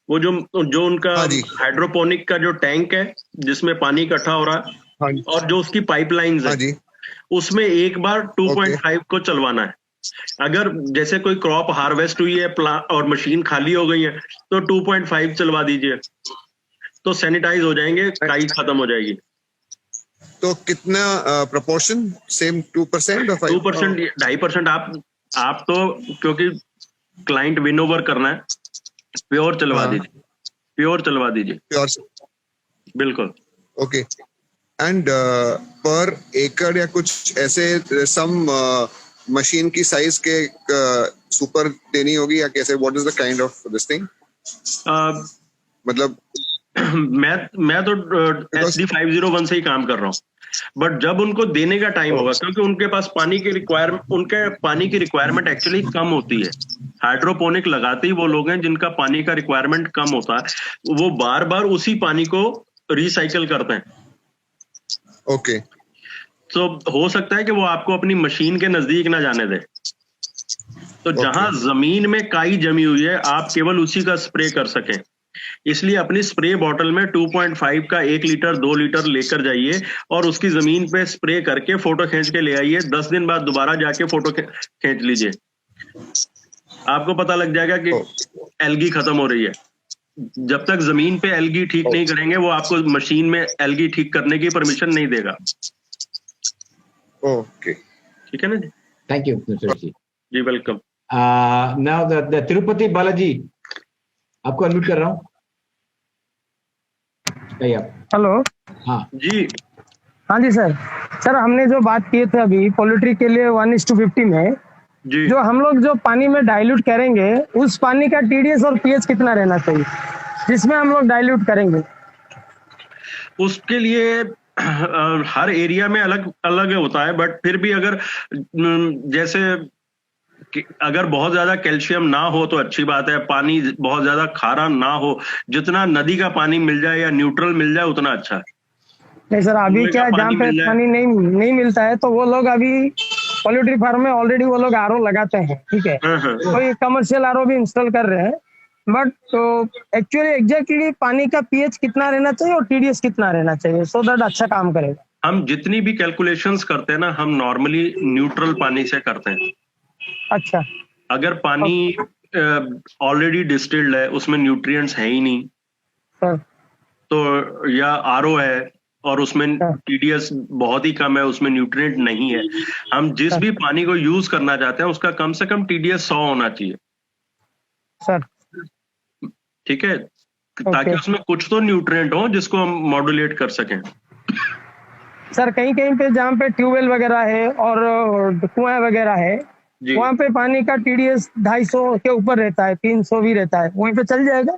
वो जो उनका हाइड्रोपोनिक का जो टैंक है जिसमें पानी इकट्ठा हो रहा है और जो उसकी पाइपलाइंस है, उसमें एक बार 2.5 को चलवाना है। अगर जैसे कोई क्रॉप हार्वेस्ट हुई है और मशीन खाली हो गई है तो 2.5 चलवा दीजिए, तो सैनिटाइज हो जाएंगे, काई खत्म हो जाएगी। तो कितना प्रोपोर्शन? सेम 2% और 2%, 2.5%। आप तो क्योंकि क्लाइंट विन ओवर करना है, प्योर चलवा दीजिए, प्योर चलवा दीजिए। प्योर, बिल्कुल। ओके। एंड पर एकड़ या कुछ ऐसे सम मशीन की साइज के सुपर देनी होगी या कैसे? What is the kind of this thing? मतलब मैं तो SD 501 से ही काम कर रहा हूँ, बट जब उनको देने का टाइम होगा, क्योंकि उनके पास पानी की रिक्वायरमेंट एक्चुअली कम होती है। हाइड्रोपोनिक लगाते ही वो लोग हैं जिनका पानी का रिक्वायरमेंट कम होता है, वो बार बार उसी पानी को रिसाइकल करते हैं। ओके। तो हो सकता है कि वो आपको अपनी मशीन के नजदीक ना जाने दे। तो जहां जमीन में काई जमी हुई है आप केवल उसी का स्प्रे कर सकें, इसलिए अपनी स्प्रे बॉटल में 2.5 का 1 लीटर 2 लीटर लेकर जाइए और उसकी जमीन पे स्प्रे करके फोटो खींच के ले आइए। 10 दिन बाद दोबारा जाके फोटो खींच लीजिए, आपको पता लग जाएगा कि एल्गी खत्म हो रही है। जब तक जमीन पे एल्गी ठीक नहीं करेंगे वो आपको मशीन में एल्गी ठीक करने की परमिशन नहीं देगा। ओके, ठीक है ना जी। थैंक यू जी। जी welcome. Now the Tirupati Balaji, आपको अनम्यूट कर रहा हूँ। हेलो। हाँ जी। हाँ जी सर। सर हमने जो बात किए थे अभी पोल्ट्री के लिए 1:50 में जी, जो हम लोग जो पानी में डाइल्यूट करेंगे उस पानी का TDS और pH कितना रहना चाहिए जिसमें हम लोग डाइल्यूट करेंगे? उसके लिए हर एरिया में अलग अलग होता है, बट फिर भी अगर जैसे अगर बहुत ज्यादा कैल्शियम ना हो तो अच्छी बात है, पानी बहुत ज्यादा खारा ना हो, जितना नदी का पानी मिल जाए या न्यूट्रल मिल जाए उतना अच्छा है। नहीं सर, अभी क्या जहाँ पे पानी नहीं मिलता है तो वो लोग अभी पोल्ट्री फार्म में ऑलरेडी वो लोग RO लगाते हैं, ठीक है, कोई कमर्शियल RO भी इंस्टॉल कर रहे हैं, बट तो एक्चुअली एग्जैक्टली पानी का pH कितना रहना चाहिए और TDS कितना रहना चाहिए सो दैट अच्छा काम करेगा? हम जितनी भी कैलकुलेशंस करते हैं ना, हम नॉर्मली न्यूट्रल पानी से करते हैं। अच्छा। अगर पानी ऑलरेडी डिस्टिल्ड है, उसमें न्यूट्रिएंट्स है ही नहीं सर, तो या RO है और उसमें टीडीएस बहुत ही कम है, उसमें न्यूट्रिएंट नहीं है। हम जिस भी पानी को यूज करना चाहते हैं उसका कम से कम टीडीएस 100 होना चाहिए सर। ठीक है, ताकि उसमें कुछ तो न्यूट्रिएंट हो जिसको हम मॉड्यूलेट कर सकें। सर कहीं कहीं पे जहाँ पे ट्यूबवेल वगैरह है और कुआं वगैरह है, वहाँ पे पानी का टीडीएस 250 के ऊपर रहता है, 300 भी रहता है, वहीं पे चल जाएगा?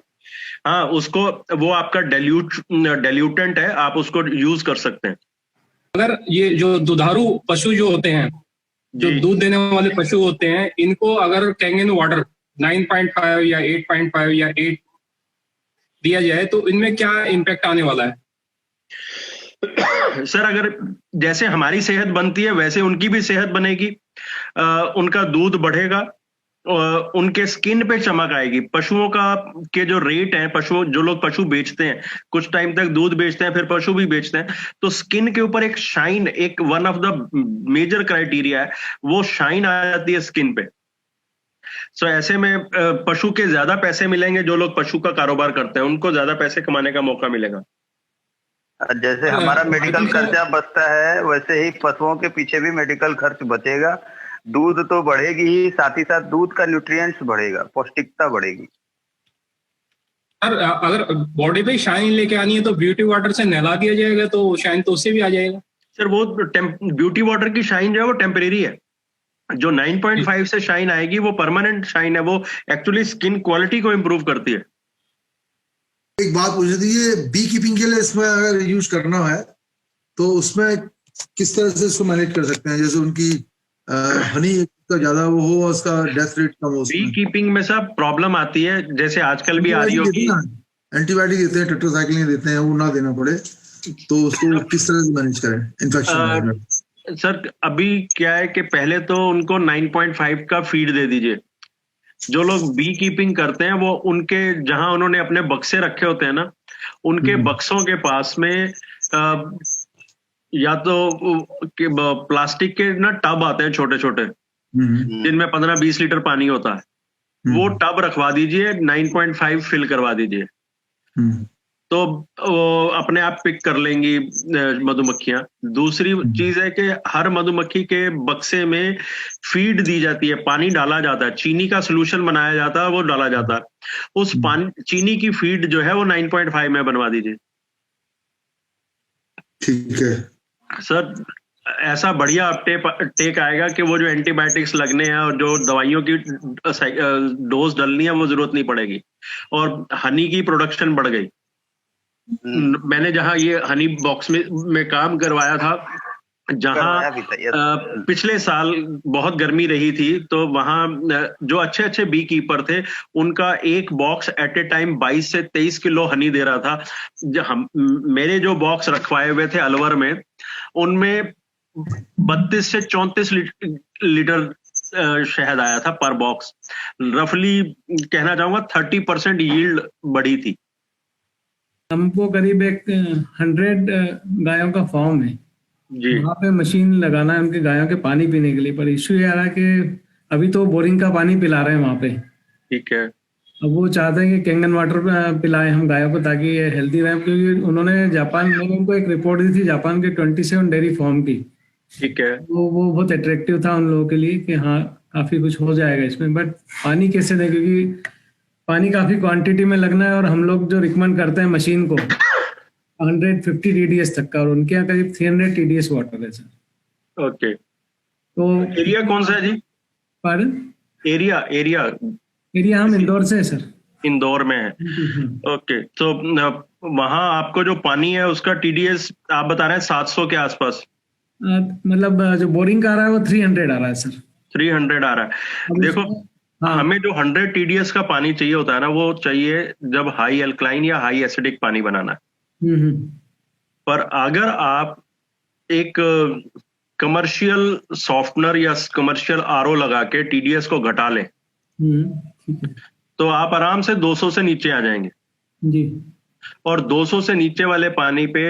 हाँ, उसको वो आपका डेल्यूटेंट है, आप उसको यूज कर सकते हैं। अगर ये जो दुधारू पशु जो होते हैं, जो दूध देने वाले पशु होते हैं, इनको अगर कैंगन वाटर 9.5 या 8.5 या 8 दिया जाए तो इनमें क्या इम्पैक्ट आने वाला है? सर अगर जैसे हमारी सेहत बनती है वैसे उनकी भी सेहत बनेगी, उनका दूध बढ़ेगा, उनके स्किन पे चमक आएगी। पशुओं का के जो रेट है, जो लोग पशु बेचते हैं, कुछ टाइम तक दूध बेचते हैं फिर पशु भी बेचते हैं, तो स्किन के ऊपर एक शाइन, एक one of the major criteria है, वो शाइन आ जाती है स्किन पे। सो ऐसे में पशु के ज्यादा पैसे मिलेंगे, जो लोग पशु का कारोबार करते हैं उनको ज्यादा पैसे कमाने का मौका मिलेगा। जैसे हमारा मेडिकल खर्चा बचता है वैसे ही पशुओं के पीछे भी मेडिकल खर्च बचेगा। दूध तो बढ़ेगी ही, साथ ही साथ दूध का न्यूट्रिएंट्स बढ़ेगा, पौष्टिकता बढ़ेगी। सर अगर बॉडी पे शाइन लेके आनी है तो ब्यूटी वाटर से नहला दिया जाएगा तो शाइन तो उससे भी आ जाएगा? सर वो ब्यूटी वाटर की शाइन जो है वो टेम्परेरी है, जो 9.5 से शाइन आएगी वो परमानेंट शाइन है, वो एक्चुअली स्किन क्वालिटी को इम्प्रूव करती है। एक बात पूछ रही थी, ये बी कीपिंग के लिए इसमें अगर यूज करना है तो उसमें किस तरह से इसको मैनेज कर सकते हैं? जैसे उनकी हनी का ज्यादा वो हो, उसका डेथ रेट कम हो। बी कीपिंग में सब प्रॉब्लम आती है, जैसे आजकल भी आ रही होगी, एंटीबायोटिक देते हैं, टेट्रासाइक्लिन देते हैं, वो ना देना पड़े तो उसको किस तरह से मैनेज करें इन्फेक्शन? सर अभी क्या है कि पहले तो उनको 9.5 का फीड दे दीजिए। जो लोग बी कीपिंग करते हैं वो उनके जहां उन्होंने अपने बक्से रखे होते हैं ना, उनके बक्सों के पास में या तो प्लास्टिक के ना टब आते हैं छोटे छोटे, जिनमें 15-20 लीटर पानी होता है, वो टब रखवा दीजिए, 9.5 फिल करवा दीजिए, तो अपने आप पिक कर लेंगी मधुमक्खियां। दूसरी चीज है कि हर मधुमक्खी के बक्से में फीड दी जाती है, पानी डाला जाता है, चीनी का सोल्यूशन बनाया जाता है, वो डाला जाता है, उस चीनी की फीड जो है वो 9.5 में बनवा दीजिए। ठीक है सर, ऐसा बढ़िया टेक आएगा कि वो जो एंटीबायोटिक्स लगने हैं और जो दवाइयों की डोज डलनी है वो जरूरत नहीं पड़ेगी, और हनी की प्रोडक्शन बढ़ गई। मैंने जहां ये हनी बॉक्स में काम करवाया था, जहां पिछले साल बहुत गर्मी रही थी, तो वहां जो अच्छे अच्छे बी कीपर थे उनका एक बॉक्स एट ए टाइम 22 से 23 किलो हनी दे रहा था। मेरे जो बॉक्स रखवाए हुए थे अलवर में, उनमें 32 से 34 लीटर शहद आया था पर बॉक्स। रफली कहना चाहूंगा 30% यील्ड बढ़ी थी। हमको करीब 100 गायों का फार्म है जी, वहाँ पे मशीन लगाना है उनके गायों के पानी पीने के लिए, पर इश्यू ये आ रहा है कि अभी तो बोरिंग का पानी पिला रहे हैं वहाँ पे। ठीक है, अब वो चाहते हैं कि कैंगन वाटर पिलाएं हम गायों को ताकि ये हेल्दी रहें, क्योंकि उन्होंने मैंने उनको एक रिपोर्ट दी थी जापान के 27 डेयरी फार्म की। ठीक है, वो बहुत अट्रैक्टिव था उन लोगों के लिए कि हाँ काफी कुछ हो जाएगा इसमें, बट पानी कैसे दें, क्योंकि पानी काफी क्वांटिटी में लगना है, और हम लोग जो रिकमेंड करते हैं मशीन को 150 TDS तक का, और उनके यहाँ करीब 300 TDS वाटर है सर। ओके, तो एरिया कौन सा है जी? पार्डन? एरिया हम इंदौर से है सर। इंदौर में है, ओके। तो वहां आपको जो पानी है उसका TDS आप बता रहे हैं 700 के आसपास? मतलब जो बोरिंग का आ रहा है वो 300 आ रहा है सर। 300 आ रहा है। देखो हमें जो 100 TDS का पानी चाहिए होता है ना, वो चाहिए जब हाई अल्कलाइन या हाई एसिडिक पानी बनाना है। पर अगर आप एक कमर्शियल सॉफ्टनर या कमर्शियल RO लगा के TDS को घटा लें, तो आप आराम से 200 से नीचे आ जाएंगे जी। और 200 से नीचे वाले पानी पे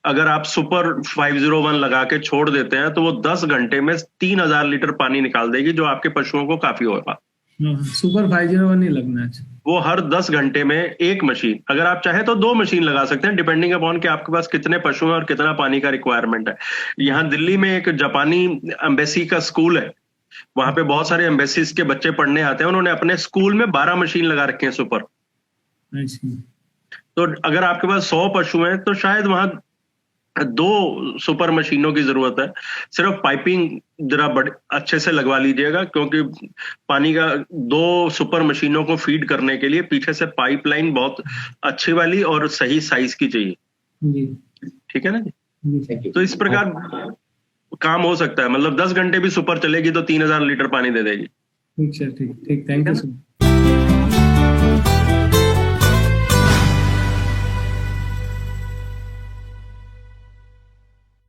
अगर आप सुपर 501 लगा के छोड़ देते हैं तो वो 10 घंटे में 3000 लीटर पानी निकाल देगी, जो आपके पशुओं को काफी होगा। सुपर 501 नहीं लगना है। वो हर 10 घंटे में एक मशीन, अगर आप चाहे तो 2 मशीन लगा सकते हैं, डिपेंडिंग अपॉन कि आपके पास कितने पशु हैं और कितना पानी का रिक्वायरमेंट है। यहाँ दिल्ली में एक जापानी एम्बेसी का स्कूल है, वहां पे बहुत सारे एम्बेसीज के बच्चे पढ़ने आते हैं, उन्होंने अपने स्कूल में 12 मशीन लगा रखे हैं सुपर। तो अगर आपके पास 100 पशु हैं तो शायद वहां 2 सुपर मशीनों की जरूरत है। सिर्फ पाइपिंग जरा अच्छे से लगवा लीजिएगा, क्योंकि पानी का 2 सुपर मशीनों को फीड करने के लिए पीछे से पाइपलाइन बहुत अच्छी वाली और सही साइज की चाहिए। ठीक है ना जी? तो इस प्रकार काम हो सकता है, मतलब 10 घंटे भी सुपर चलेगी तो 3000 लीटर पानी दे देगी। ठीक, थैंक यू सर।